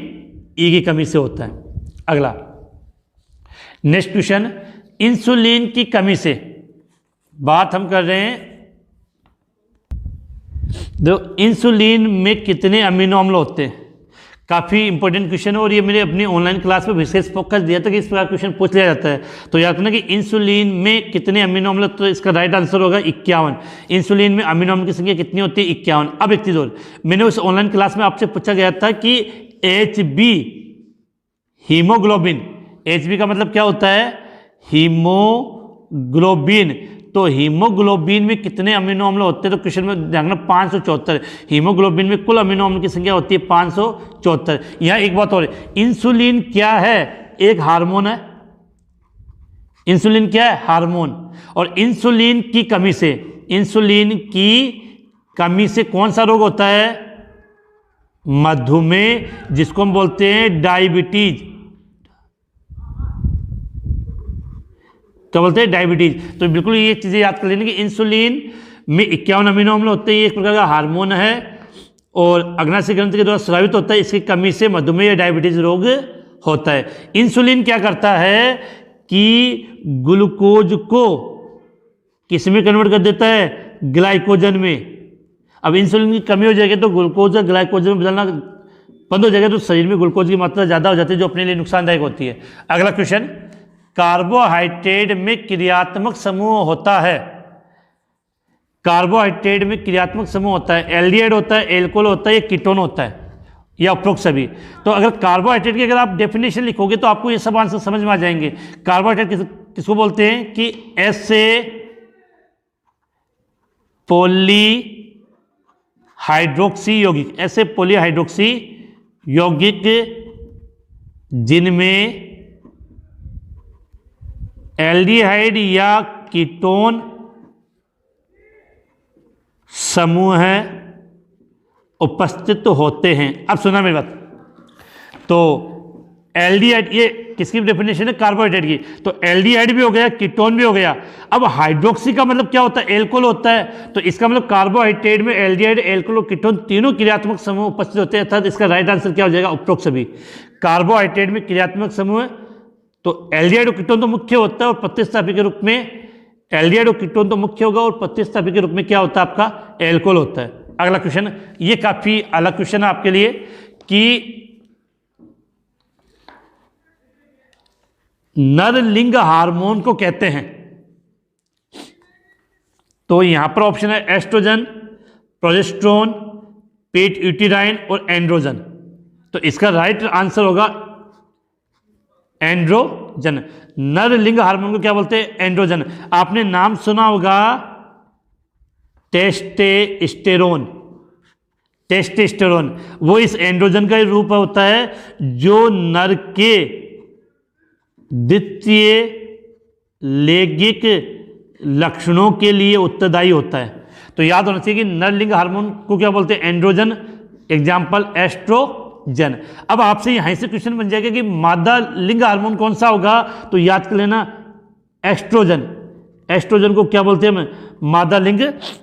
ई की कमी से होता है। अगला नेक्स्ट क्वेश्चन, इंसुलिन की कमी से बात हम कर रहे हैं। तो इंसुलिन में कितने अमीनो अम्ल होते हैं? काफ़ी इंपॉर्टेंट क्वेश्चन है और ये मैंने अपनी ऑनलाइन क्लास में विशेष फोकस दिया था कि इस प्रकार क्वेश्चन पूछ लिया जाता है। तो याद रखना कि इंसुलिन में कितने अमीनो अम्ल, तो इसका राइट आंसर होगा 51। इंसुलिन में अमीनो अम्ल की संख्या कितनी होती है? 51। अब एक चीज़ और, मैंने उस ऑनलाइन क्लास में आपसे पूछा गया था कि HB हीमोग्लोबिन, HB का मतलब क्या होता है? हीमोग्लोबिन। तो हीमोग्लोबिन में कितने अमीनो अम्ल होते हैं? तो क्वेश्चन में ध्यान रखना 574। हीमोग्लोबिन में कुल अमीनो अम्ल की संख्या होती है 574। यहाँ एक बात और, इंसुलिन क्या है? एक हार्मोन है। इंसुलिन क्या है? हार्मोन। और इंसुलिन की कमी से, इंसुलिन की कमी से कौन सा रोग होता है? मधुमेह, जिसको हम बोलते हैं डायबिटीज। क्या बोलते हैं? डायबिटीज। तो बिल्कुल ये चीज़ें याद कर लेना कि इंसुलिन में 51 अमीनो अम्ल होते हैं, ये एक प्रकार का हार्मोन है और अग्नाशय ग्रंथि के द्वारा स्रावित होता है। इसकी कमी से मधुमेह या डायबिटीज रोग होता है। इंसुलिन क्या करता है कि ग्लूकोज को किस में कन्वर्ट कर देता है? ग्लाइकोजन में। अब इंसुलिन की कमी हो जाएगी तो ग्लूकोज और ग्लाइकोजन में बदलना बंद हो जाएगा, तो शरीर में ग्लूकोज की मात्रा ज़्यादा हो जाती है जो अपने लिए नुकसानदायक होती है। अगला क्वेश्चन, कार्बोहाइड्रेट में क्रियात्मक समूह होता है। कार्बोहाइड्रेट में क्रियात्मक समूह होता है, एल्डिहाइड होता है, एल्कोहल होता है या कीटोन होता है, या उपरोक्त सभी। तो अगर कार्बोहाइड्रेट की अगर आप डेफिनेशन लिखोगे तो आपको ये सब आंसर समझ में आ जाएंगे। कार्बोहाइड्रेट किसको बोलते हैं? कि ऐसे पॉलीहाइड्रोक्सी यौगिक, ऐसे पॉलीहाइड्रोक्सी यौगिक जिनमें एल्डिहाइड या कीटोन समूह है उपस्थित होते हैं। अब सुना मेरी बात, तो एल्डिहाइड, ये किसकी डेफिनेशन है? कार्बोहाइड्रेट की। तो एल्डिहाइड भी हो गया, कीटोन भी हो गया। अब हाइड्रोक्सी का मतलब क्या होता है? एल्कोहल होता है। तो इसका मतलब कार्बोहाइड्रेट में एल्डिहाइड, एल्कोहल, कीटोन तीनों क्रियात्मक समूह उपस्थित होते हैं, अर्थात इसका राइट आंसर क्या हो जाएगा? उपरोक्त सभी। कार्बोहाइड्रेट में क्रियात्मक समूह है तो एल्डिहाइड और कीटोन तो मुख्य होता है और प्रतिस्थापी के रूप में एल्डिहाइड और कीटोन तो मुख्य होगा और प्रतिस्थापी के रूप में क्या होता है? आपका एल्कोहल होता है। अगला क्वेश्चन, ये काफी अलग क्वेश्चन है आपके लिए कि नर लिंग हार्मोन को कहते हैं। तो यहां पर ऑप्शन है एस्ट्रोजन, प्रोजेस्टेरोन, पिट्यूटराइन और एंड्रोजन। तो इसका राइट आंसर होगा एंड्रोजन। नर लिंग हार्मोन को क्या बोलते हैं? एंड्रोजन। आपने नाम सुना होगा टेस्टोस्टेरोन। टेस्टोस्टेरोन वो इस एंड्रोजन का रूप होता है जो नर के द्वितीय लैंगिक लक्षणों के लिए उत्तरदायी होता है। तो याद होना चाहिए कि नर लिंग हार्मोन को क्या बोलते हैं? एंड्रोजन। Example oestrogen. अब आपसे यहां से क्वेश्चन बन जाएगा कि मादा लिंग हार्मोन कौन सा होगा? तो याद कर लेना एस्ट्रोजन। एस्ट्रोजन को क्या बोलते हैं? मादा लिंग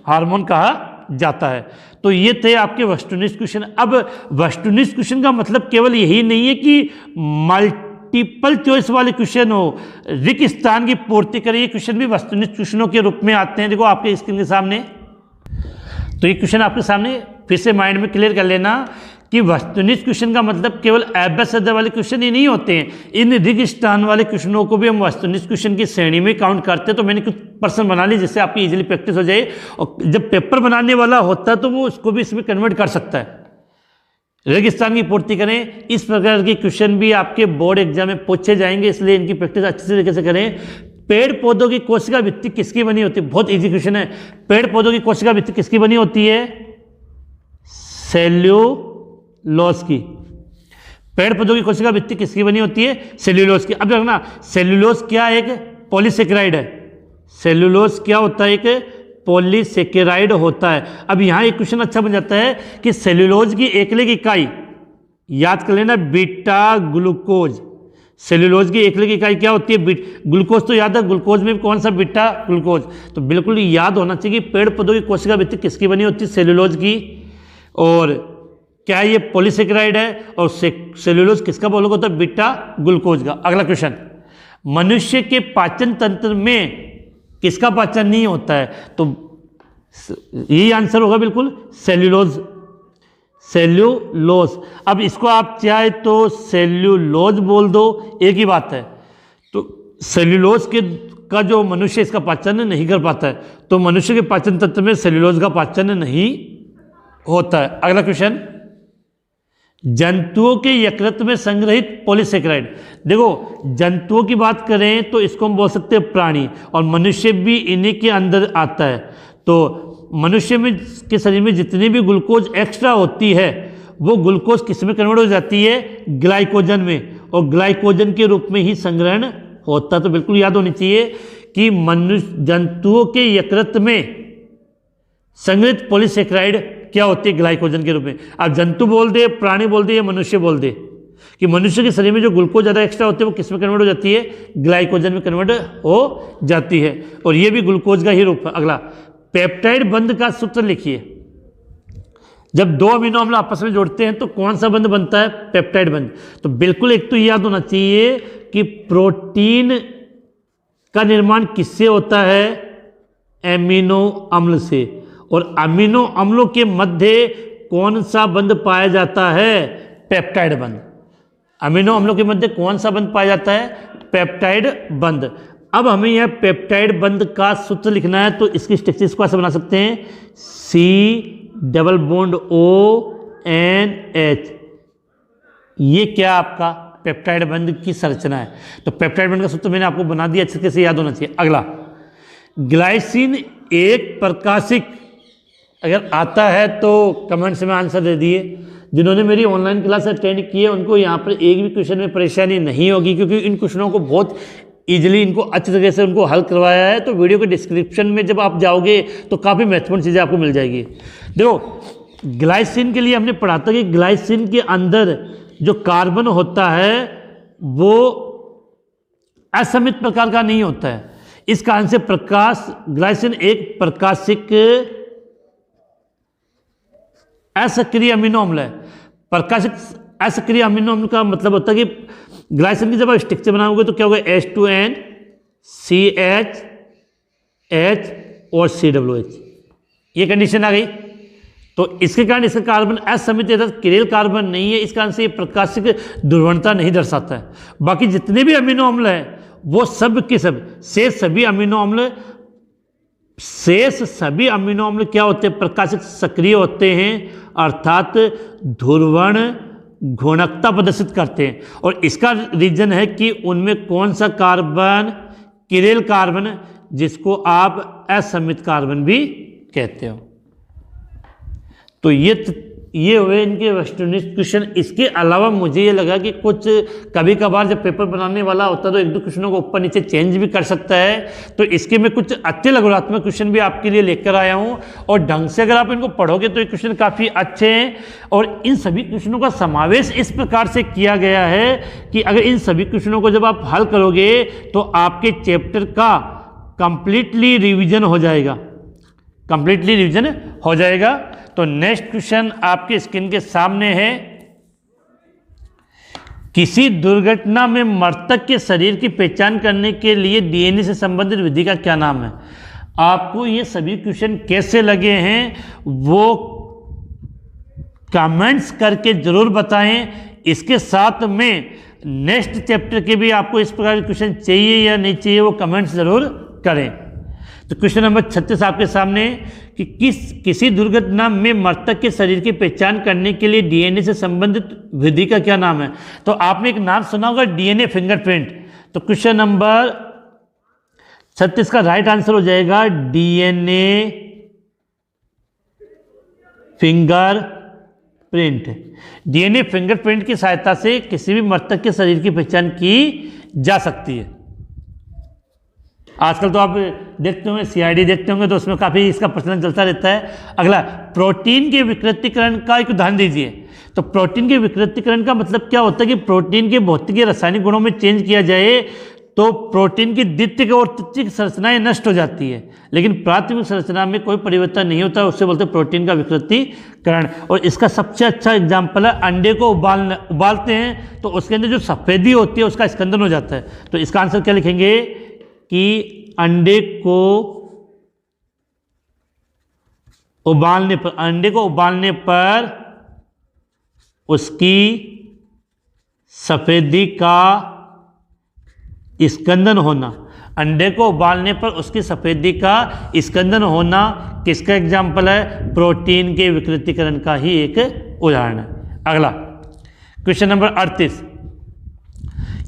हार्मोन कहा जाता है। तो ये थे आपके वस्तुनिष्ठ क्वेश्चन। अब वस्तुनिष्ठ क्वेश्चन का मतलब केवल यही नहीं है कि मल्टीपल चॉइस वाले क्वेश्चन हो, रिक्त स्थान की पूर्ति करें। ये क्वेश्चन भी वस्तुनिष्ठ क्वेश्चनों के रूप में आते हैं। देखो आपके स्क्रीन के सामने, तो ये क्वेश्चन आपके सामने फिर से माइंड में क्लियर कर लेना कि वस्तुनिष्ठ क्वेश्चन का मतलब केवल अभ्यस्त वाले क्वेश्चन ही नहीं होते हैं, इन रिक्त स्थान वाले क्वेश्चनों को भी हम वस्तुनिष्ठ क्वेश्चन की श्रेणी में काउंट करते हैं। तो मैंने कुछ पर्सन बना ली जिससे आपकी इजीली प्रैक्टिस हो जाए, और जब पेपर बनाने वाला होता है तो वो उसको भी इसमें कन्वर्ट कर सकता है। रेगिस्तान की पूर्ति करें, इस प्रकार के क्वेश्चन भी आपके बोर्ड एग्जाम में पूछे जाएंगे, इसलिए इनकी प्रैक्टिस अच्छे तरीके से करें। पेड़ पौधों की कोशिका भित्ति किसकी बनी होती है? बहुत इजी क्वेश्चन है। पेड़ पौधों की कोशिका भित्ति किसकी बनी होती है? सेल्यूलोज की। पेड़ पौधों की कोशिका भित्ति किसकी बनी होती है? सेल्यूलोज की। अब देखना, सेल्यूलोज क्या एक पॉलीसेकेराइड है। सेल्यूलोज क्या होता है? एक पॉलीसेकेराइड होता है। अब यहाँ एक क्वेश्चन अच्छा बन जाता है कि सेल्यूलोज की एकलिक इकाई याद कर लेना, बीटा ग्लूकोज। सेल्यूलोज की एकलिक इकाई क्या होती है? ग्लूकोज तो याद है, ग्लूकोज में कौन सा? Beta glucose. तो बिल्कुल याद होना चाहिए कि पेड़ पौधों की कोशिका भित्ति किसकी बनी होती है? सेल्यूलोज की। और क्या ये पॉलीसेकेराइड है? और सेल्यूलोज किसका बोलोगे होता है? बीटा ग्लूकोज का। अगला क्वेश्चन, मनुष्य के पाचन तंत्र में किसका पाचन नहीं होता है? तो यही आंसर होगा बिल्कुल, सेल्यूलोज। सेल्यूलोज। अब इसको आप चाहे तो सेल्यूलोज बोल दो, एक ही बात है। तो सेल्यूलोज के का जो मनुष्य इसका पाचन नहीं कर पाता है, तो मनुष्य के पाचन तंत्र में सेल्यूलोज का पाचन नहीं होता है। अगला क्वेश्चन, जंतुओं के यकृत में संग्रहित पॉलीसेकेराइड। देखो, जंतुओं की बात करें तो इसको हम बोल सकते हैं प्राणी, और मनुष्य भी इन्हीं के अंदर आता है। तो मनुष्य में के शरीर में जितनी भी ग्लूकोज एक्स्ट्रा होती है वो ग्लूकोज किस में कन्वर्ट हो जाती है? ग्लाइकोजन में, और ग्लाइकोजन के रूप में ही संग्रहण होता है। तो बिल्कुल याद होनी चाहिए कि जंतुओं के यकृत में संग्रहित पॉलीसेकेराइड क्या होती है? ग्लाइकोजन के रूप में। आप जंतु बोल दे, प्राणी बोल दे या मनुष्य बोल दे, कि मनुष्य के शरीर में जो ग्लूकोज ज़्यादा एक्स्ट्रा होती है वो किस में कन्वर्ट हो जाती है? ग्लाइकोजन में कन्वर्ट हो जाती है, और ये भी ग्लूकोज का ही रूप है। अगला, पेप्टाइड बंध का सूत्र लिखिए। जब दो अमीनो अम्ल आपस में जोड़ते हैं तो कौन सा बंध बनता है? पेप्टाइड बंध। तो बिल्कुल एक तो याद होना चाहिए कि प्रोटीन का निर्माण किससे होता है? एमिनो अम्ल से। और अमीनो अम्लों के मध्य कौन सा बंध पाया जाता है? पेप्टाइड बंध। अमीनो अम्लों के मध्य कौन सा बंध पाया जाता है? पेप्टाइड बंध। अब हमें यह पेप्टाइड बंध का सूत्र लिखना है, तो इसकी स्ट्रक्चर को ऐसे बना सकते हैं, COONH। ये क्या आपका पेप्टाइड बंध की संरचना है। तो पेप्टाइड बंध का सूत्र मैंने आपको बना दिया, अच्छे से याद होना चाहिए। अगला, ग्लाइसिन एक प्रकाशिक, अगर आता है तो कमेंट्स में आंसर दे दिए। जिन्होंने मेरी ऑनलाइन क्लास अटेंड की है उनको यहाँ पर एक भी क्वेश्चन में परेशानी नहीं होगी, क्योंकि इन क्वेश्चनों को बहुत ईजिली इनको अच्छी तरीके से उनको हल करवाया है। तो वीडियो के डिस्क्रिप्शन में जब आप जाओगे तो काफ़ी महत्वपूर्ण चीज़ें आपको मिल जाएगी। देखो, ग्लाइसिन के लिए हमने पढ़ा था कि ग्लाइसिन के अंदर जो कार्बन होता है वो असमित प्रकार का नहीं होता है। इस कारण से ग्लाइसिन एक प्रकाशिक असक्रिय अमीनो अम्ल है। प्रकाशिक असक्रिय अमीनो अम्ल का मतलब होता है कि ग्लाइसिन की जब आप स्ट्रक्चर बनाओगे तो क्या होगा? H2N CH H और COOH, ये कंडीशन आ गई। तो इसके कारण इसका कार्बन असमित किरेल कार्बन नहीं है, इस कारण से ये प्रकाशिक ध्रुवणता नहीं दर्शाता है। बाकी जितने भी अमीनो अम्ल हैं वो सब के सब शेष सभी अमीनो अम्ल क्या होते हैं? प्रकाशिक सक्रिय होते हैं, अर्थात ध्रुवण घूर्णकता प्रदर्शित करते हैं। और इसका रीजन है कि उनमें कौन सा कार्बन? किरेल कार्बन, जिसको आप असमित कार्बन भी कहते हो। तो ये हुए इनके वस्तुनिष्ठ क्वेश्चन। इसके अलावा मुझे ये लगा कि कुछ कभी कभार जब पेपर बनाने वाला होता है तो एक दो क्वेश्चनों को ऊपर नीचे चेंज भी कर सकता है। तो इसके मैं कुछ अच्छे लघुरात्मक क्वेश्चन भी आपके लिए लेकर आया हूँ, और ढंग से अगर आप इनको पढ़ोगे तो ये क्वेश्चन काफ़ी अच्छे हैं। और इन सभी क्वेश्चनों का समावेश इस प्रकार से किया गया है कि अगर इन सभी क्वेश्चनों को जब आप हल करोगे तो आपके चैप्टर का कंप्लीटली रिविजन हो जाएगा। तो नेक्स्ट क्वेश्चन आपके स्क्रीन के सामने है, किसी दुर्घटना में मृतक के शरीर की पहचान करने के लिए डीएनए से संबंधित विधि का क्या नाम है? आपको ये सभी क्वेश्चन कैसे लगे हैं वो कमेंट्स करके जरूर बताएं। इसके साथ में नेक्स्ट चैप्टर के भी आपको इस प्रकार के क्वेश्चन चाहिए या नहीं चाहिए वो कमेंट्स जरूर करें। तो क्वेश्चन नंबर 36 आपके सामने कि किसी दुर्घटना में मृतक के शरीर की पहचान करने के लिए डीएनए से संबंधित विधि का क्या नाम है? तो आपने एक नाम सुना होगा, डीएनए फिंगरप्रिंट। तो क्वेश्चन नंबर 36 का राइट आंसर हो जाएगा डीएनए फिंगरप्रिंट। डीएनए फिंगरप्रिंट की सहायता से किसी भी मृतक के शरीर की पहचान की जा सकती है। आजकल तो आप देखते होंगे, CID देखते होंगे, तो उसमें काफ़ी इसका प्रचलन चलता रहता है। अगला, प्रोटीन के विकृतीकरण का एक उदाहरण दीजिए। तो प्रोटीन के विकृतीकरण का मतलब क्या होता है कि प्रोटीन के भौतिक या रासायनिक गुणों में चेंज किया जाए तो प्रोटीन की द्वितीयक और तृतीयक संरचनाएं नष्ट हो जाती है, लेकिन प्राथमिक संरचना में कोई परिवर्तन नहीं होता, उससे बोलते हैं प्रोटीन का विकृतीकरण। और इसका सबसे अच्छा एग्जाम्पल है, अंडे को उबालते हैं तो उसके अंदर जो सफ़ेदी होती है उसका स्कंदन हो जाता है। तो इसका आंसर क्या लिखेंगे कि अंडे को उबालने पर उसकी सफ़ेदी का स्कंदन होना। अंडे को उबालने पर उसकी सफ़ेदी का स्कंदन होना किसका एग्जाम्पल है? प्रोटीन के विकृतीकरण का ही एक उदाहरण है। अगला क्वेश्चन नंबर 38।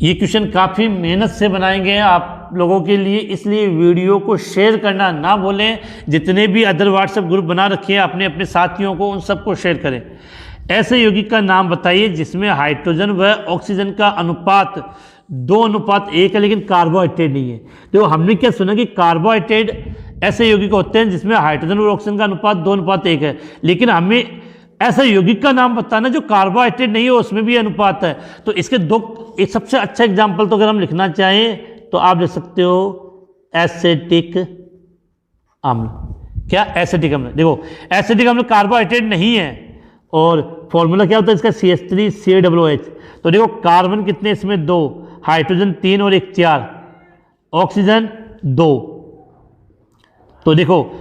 ये क्वेश्चन काफ़ी मेहनत से बनाए गए हैं आप लोगों के लिए, इसलिए वीडियो को शेयर करना ना भूलें। जितने भी अदर व्हाट्सएप ग्रुप बना रखे हैं अपने अपने साथियों को, उन सबको शेयर करें। ऐसे यौगिक का नाम बताइए जिसमें हाइड्रोजन व ऑक्सीजन का अनुपात 2:1 है लेकिन कार्बोहाइड्रेट नहीं है। तो हमने क्या सुना कि कार्बोहाइड्रेट ऐसे यौगिक होते हैं जिसमें हाइड्रोजन और ऑक्सीजन का अनुपात 2:1 है, लेकिन हमें ऐसा यौगिक का नाम बताना जो कार्बोहाइड्रेट नहीं है उसमें भी अनुपात है। तो इसके एक सबसे अच्छा एग्जाम्पल तो अगर हम लिखना चाहें तो आप लिख सकते हो एसिटिक अम्ल। क्या? एसिटिक अम्ल। देखो एसिटिक अम्ल कार्बोहाइड्रेट नहीं है और फॉर्मूला क्या होता है इसका? CH3CaOH। तो देखो कार्बन कितने इसमें? 2, हाइड्रोजन 3 और 1 4, ऑक्सीजन 2। तो देखो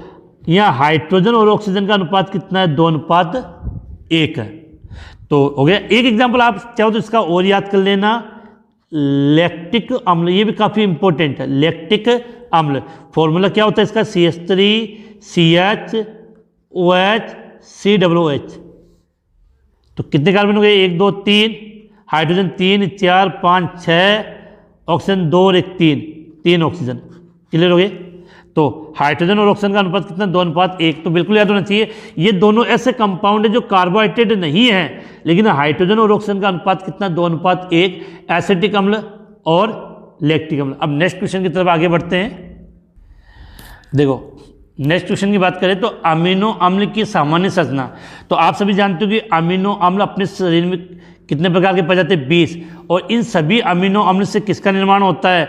यहाँ हाइड्रोजन और ऑक्सीजन का अनुपात कितना है? 2:1 है। तो हो गया एक एग्जाम्पल। आप चाहो तो इसका और याद कर लेना, लैक्टिक अम्ल। ये भी काफ़ी इंपॉर्टेंट है, लैक्टिक अम्ल। फॉर्मूला क्या होता है इसका? CH3CaOH। तो कितने कार्बन हो गए? 1 2 3, हाइड्रोजन 3 4 5 6, ऑक्सीजन 2 और 1 3 ऑक्सीजन। क्लियर हो गए? तो हाइड्रोजन और ऑक्सीजन का अनुपात कितना? 2:1। तो बिल्कुल याद होना चाहिए ये दोनों ऐसे कंपाउंड है जो कार्बोहाइड्रेट नहीं है, लेकिन हाइड्रोजन और ऑक्सीजन का अनुपात कितना? 2:1, एसिटिक अम्ल और लैक्टिक अम्ल। अब नेक्स्ट क्वेश्चन की तरफ आगे बढ़ते हैं। देखो नेक्स्ट क्वेश्चन की बात करें तो अमीनो अम्ल की सामान्य संरचना। तो आप सभी जानते हो कि अमीनो अम्ल अपने शरीर में कितने प्रकार के पाए जाते हैं? 20। और इन सभी अमीनो अम्ल से किसका निर्माण होता है?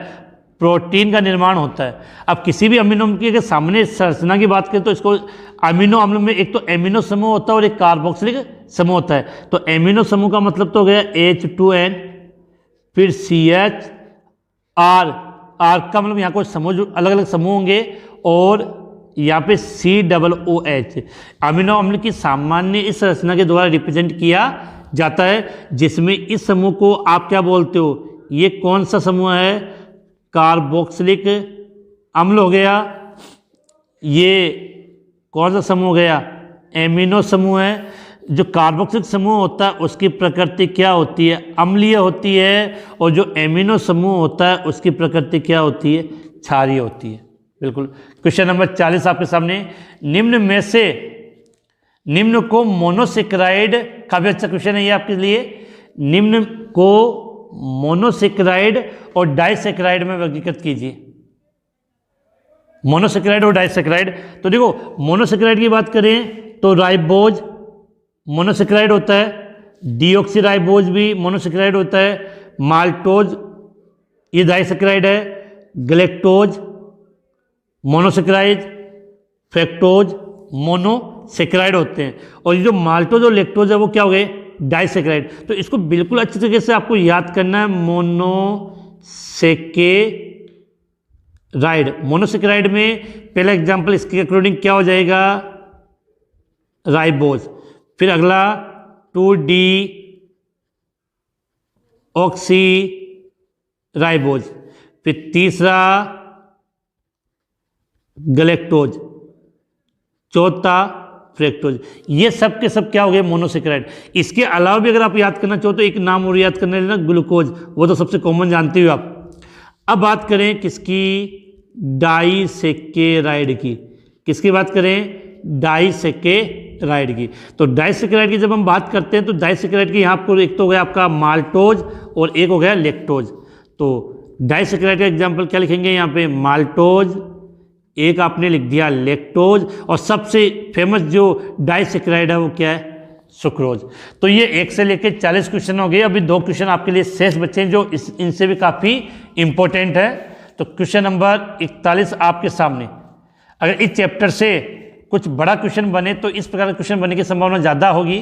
प्रोटीन का निर्माण होता है। अब किसी भी अमीनो अम्ल की अगर सामान्य संरचना की बात करें तो इसको अमीनो अम्ल में एक तो एमिनो समूह होता है और एक कार्बोक्सिलिक समूह होता है। तो एमिनो समूह का मतलब तो हो गया H2N, फिर CH, R का मतलब यहाँ कुछ समूह अलग अलग समूह होंगे, और यहाँ पे COOH। अमीनो अम्ल की सामान्य इस संरचना के द्वारा रिप्रेजेंट किया जाता है, जिसमें इस समूह को आप क्या बोलते हो? ये कौन सा समूह है? कार्बोक्सिलिक अम्ल हो गया। ये कौन सा समूह हो गया? एमिनो समूह है। जो कार्बोक्सिलिक समूह होता है उसकी प्रकृति क्या होती है? अम्लीय होती है। और जो एमिनो समूह होता है उसकी प्रकृति क्या होती है? क्षारीय होती है। बिल्कुल। क्वेश्चन नंबर 40 आपके सामने। निम्न में से निम्न को मोनोसेक्राइड, काफी अच्छा क्वेश्चन है ये आपके लिए। निम्न को मोनोसेक्राइड और डाइसेक्राइड में वर्गीकृत कीजिए। मोनोसेक्राइड और डाइसेक्राइड। तो देखो मोनोसेक्राइड की बात करें तो राइबोज मोनोसेक्राइड होता है, डीऑक्सीराइबोज भी मोनोसेक्राइड होता है, माल्टोज ये डाइसेक्राइड है, ग्लेक्टोज मोनोसेक्राइड, फ्रैक्टोज मोनोसेक्राइड होते हैं। और ये जो माल्टोज और लेक्टोज है वो क्या हो गए? डाइसेक्राइड। तो इसको बिल्कुल अच्छी तरीके से आपको याद करना है। मोनोसेक्राइड, मोनोसेक्राइड में पहला एग्जांपल इसके अकॉर्डिंग क्या हो जाएगा? राइबोज। फिर अगला 2-डीऑक्सीराइबोज, फिर तीसरा ग्लेक्टोज, चौथा फ्रैक्टोज। ये सब के सब क्या हो गए? मोनोसेक्राइड। इसके अलावा भी अगर आप याद करना चाहो तो एक नाम और याद करना लेना, ग्लूकोज। वो तो सबसे कॉमन जानते हो आप। अब बात करें किसकी? डाइसेकेराइड की। किसकी बात करें? डाइसेकेराइड की। तो डाइसेकेराइड की जब हम बात करते हैं तो डाइसेकेराइड की यहाँ आपको एक तो हो गया आपका माल्टोज और एक हो गया लेक्टोज। तो डाइसेक्राइड का एग्जाम्पल क्या लिखेंगे यहाँ पे, माल्टोज, एक आपने लिख दिया लैक्टोज, और सबसे फेमस जो डाइसेक्राइड है वो क्या है, सुक्रोज। तो ये 1 से लेकर 40 क्वेश्चन हो गए। अभी 2 क्वेश्चन आपके लिए शेष बचे हैं जो इनसे भी काफ़ी इंपॉर्टेंट है। तो क्वेश्चन नंबर 41 आपके सामने, अगर इस चैप्टर से कुछ बड़ा क्वेश्चन बने तो इस प्रकार का क्वेश्चन बनने की संभावना ज़्यादा होगी।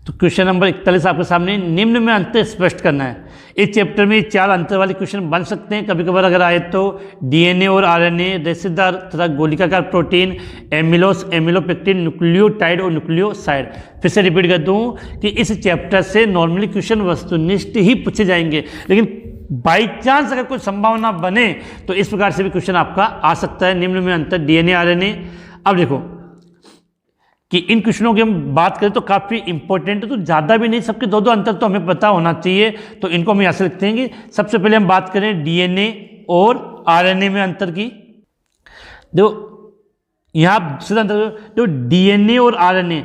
तो क्वेश्चन नंबर 41 आपके सामने, निम्न में अंतर स्पष्ट करना है। इस चैप्टर में 4 अंतर वाले क्वेश्चन बन सकते हैं कभी कभार अगर आए तो। डीएनए और आरएनए, रेशेदार तथा गोलिकाकार प्रोटीन, एमिलोस, एमिलोपेक्टिन, न्यूक्लियोटाइड और न्यूक्लियोसाइड। फिर से रिपीट कर दूं कि इस चैप्टर से नॉर्मली क्वेश्चन वस्तुनिष्ठ ही पूछे जाएंगे, लेकिन बाई चांस अगर कोई संभावना बने तो इस प्रकार से भी क्वेश्चन आपका आ सकता है। निम्न में अंतर डीएनए आरएनए। अब देखो कि इन क्वेश्चनों की हम बात करें तो काफ़ी इंपॉर्टेंट है, तो ज़्यादा भी नहीं, सबके 2-2 अंतर तो हमें पता होना चाहिए। तो इनको हम यहाँ से लिखते हैं कि सबसे पहले हम बात करें डीएनए और आरएनए में अंतर की। देखो यहाँ सीधा अंतर, जो डीएनए और आरएनए,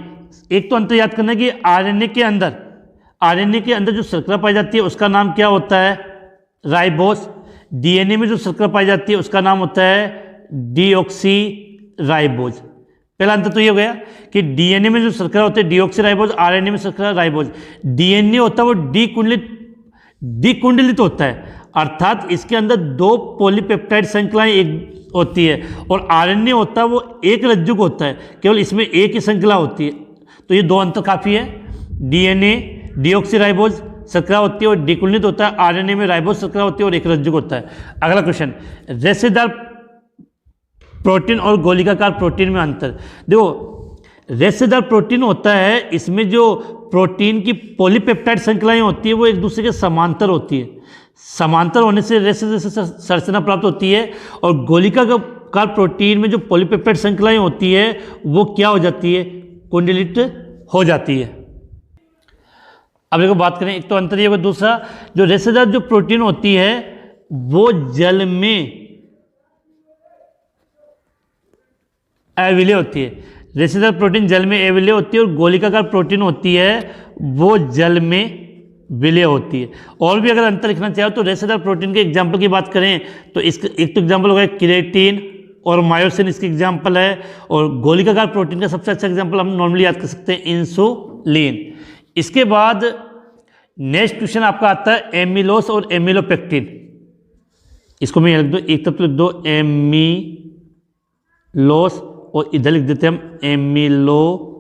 एक तो अंतर याद करना है कि आरएनए के अंदर जो शर्करा पाई जाती है उसका नाम क्या होता है, राइबोस। डीएनए में जो शर्करा पाई जाती है उसका नाम होता है डीऑक्सी राइबोज। पहला अंतर तो ये हो गया कि डीएनए में जो शर्करा होते हैं डीऑक्सी राइबोज, आरएनए में शर्करा राइबोज। डीएनए होता है वो डिकुंडलित होता है, अर्थात इसके अंदर 2 पॉलीपेप्टाइड श्रृंखलाएं एक होती है, और आरएनए होता है वो एक रज्जुक होता है, केवल इसमें एक ही श्रृंखला होती है। तो ये 2 अंतर काफ़ी है। डीएनए डीऑक्सी राइबोज शर्करा होती है और डिकुंडलित होता है, आरएनए में राइबोज शर्करा होती है और एक रज्जुक होता है। अगला क्वेश्चन, रेशेदार प्रोटीन और गोलिकाकार प्रोटीन में अंतर। देखो रेशेदार प्रोटीन होता है, इसमें जो प्रोटीन की पॉलीपेप्टाइड श्रृंखलाएं होती है वो एक दूसरे के समांतर होती है, समांतर होने से रेशे जैसे संरचना प्राप्त होती है। और गोलिकाकार प्रोटीन में जो पॉलीपेप्टाइड श्रृंखलाएं होती है वो क्या हो जाती है, कुंडलित हो जाती है। अब देखो बात करें, एक तो अंतर ये होगा, दूसरा जो रेशेदार जो प्रोटीन होती है वो जल में अविलेय होती है। रेशेदार प्रोटीन जल में अविलेय होती है और गोलिकाकार प्रोटीन होती है वो जल में विलेय होती है। और भी अगर अंतर लिखना चाहो तो रेशेदार प्रोटीन के एग्जाम्पल की बात करें तो इसका एक तो एग्जाम्पल होगा क्रिएटिन और मायोसिन, इसके एग्जाम्पल है। और गोलिकाकार प्रोटीन का सबसे अच्छा एग्जाम्पल हम नॉर्मली याद कर सकते हैं इंसुलिन। इसके बाद नेक्स्ट क्वेश्चन आपका आता है एमिलोस और एमिलोपेक्टिन। इसको मैं लिख दो, एक तरफ लिख दो एमिलोस और इधर लिख देते हैं हम एमिलोपेक्टिन।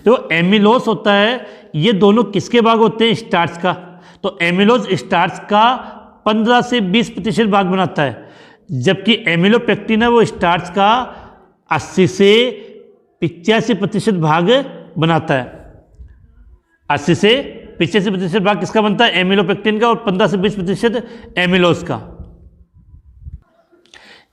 तो एमिलोस होता है, ये दोनों किसके भाग होते हैं, स्टार्च का। तो एमिलोस स्टार्च का 15 से 20% भाग बनाता है, जबकि एमिलोपेक्टिन है वो स्टार्च का 80 से 85% भाग बनाता है। 80 से 85% भाग किसका बनता है, एमिलोपेक्टिन का, और 15 से 20% एमिलोस का।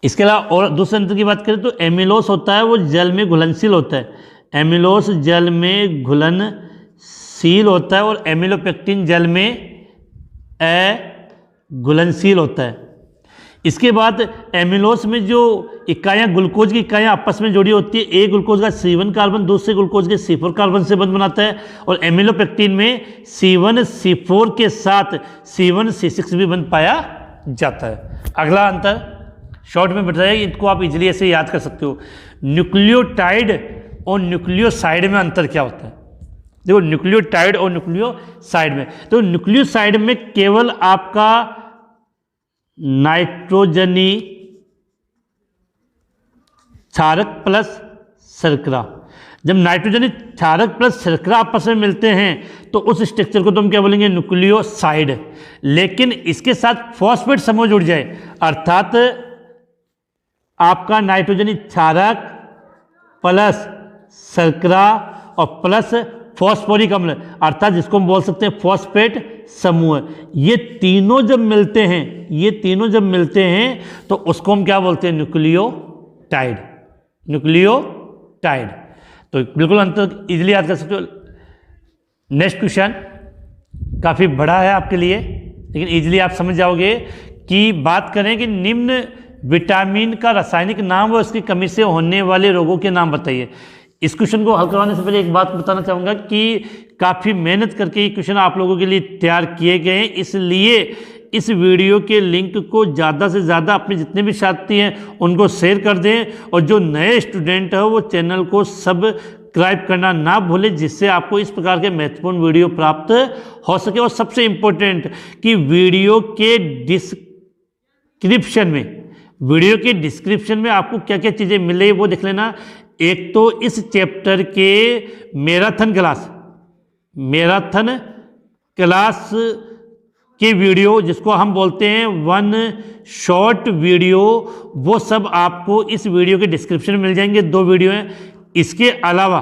इसके अलावा और दूसरे अंतर की बात करें तो एमिलोस होता है वो जल में घुलनशील होता है, एमिलोस जल में घुलनशील होता है, और एमिलोपेक्टिन जल में अघुलनशील होता है। इसके बाद एमिलोस में जो इकाइयाँ, ग्लूकोज की इकाइयाँ आपस में जुड़ी होती है, एक ग्लूकोज का C1 कार्बन दूसरे ग्लूकोज के C4 कार्बन से बंध बनाता है, और एमिलोपेक्टिन में C1 C4 के साथ C1 C6 भी बंध पाया जाता है। अगला अंतर शॉर्ट में बताया, इनको आप इजीली ऐसे याद कर सकते हो। न्यूक्लियोटाइड और न्यूक्लियोसाइड में अंतर क्या होता है। देखो न्यूक्लियोटाइड और न्यूक्लियोसाइड में, तो न्यूक्लियोसाइड में केवल आपका नाइट्रोजनी क्षारक प्लस शर्करा, जब नाइट्रोजनी क्षारक प्लस शर्करा आपस में मिलते हैं तो उस स्ट्रक्चर को तो हम क्या बोलेंगे, न्यूक्लियोसाइड। लेकिन इसके साथ फॉस्फेट समूह जुड़ जाए, अर्थात आपका नाइट्रोजनी क्षारक प्लस शर्करा और प्लस फॉस्फोरिक अम्ल, अर्थात जिसको हम बोल सकते हैं फॉस्फेट समूह, ये तीनों जब मिलते हैं तो उसको हम क्या बोलते हैं, न्यूक्लियोटाइड। तो बिल्कुल अंतर इजीली याद कर सकते हो। नेक्स्ट क्वेश्चन काफ़ी बड़ा है आपके लिए, लेकिन इजीली आप समझ जाओगे। कि बात करें कि निम्न विटामिन का रासायनिक नाम और इसकी कमी से होने वाले रोगों के नाम बताइए। इस क्वेश्चन को हल करवाने से पहले एक बात बताना चाहूँगा कि काफ़ी मेहनत करके ये क्वेश्चन आप लोगों के लिए तैयार किए गए हैं, इसलिए इस वीडियो के लिंक को ज़्यादा से ज़्यादा अपने जितने भी साथी हैं उनको शेयर कर दें, और जो नए स्टूडेंट है वो चैनल को सब्सक्राइब करना ना भूलें, जिससे आपको इस प्रकार के महत्वपूर्ण वीडियो प्राप्त हो सके। और सबसे इम्पोर्टेंट कि वीडियो के डिस्क्रिप्शन में आपको क्या क्या चीज़ें मिले वो देख लेना। एक तो इस चैप्टर के मैराथन क्लास की वीडियो, जिसको हम बोलते हैं वन शॉट वीडियो, वो सब आपको इस वीडियो के डिस्क्रिप्शन में मिल जाएंगे। 2 वीडियो हैं। इसके अलावा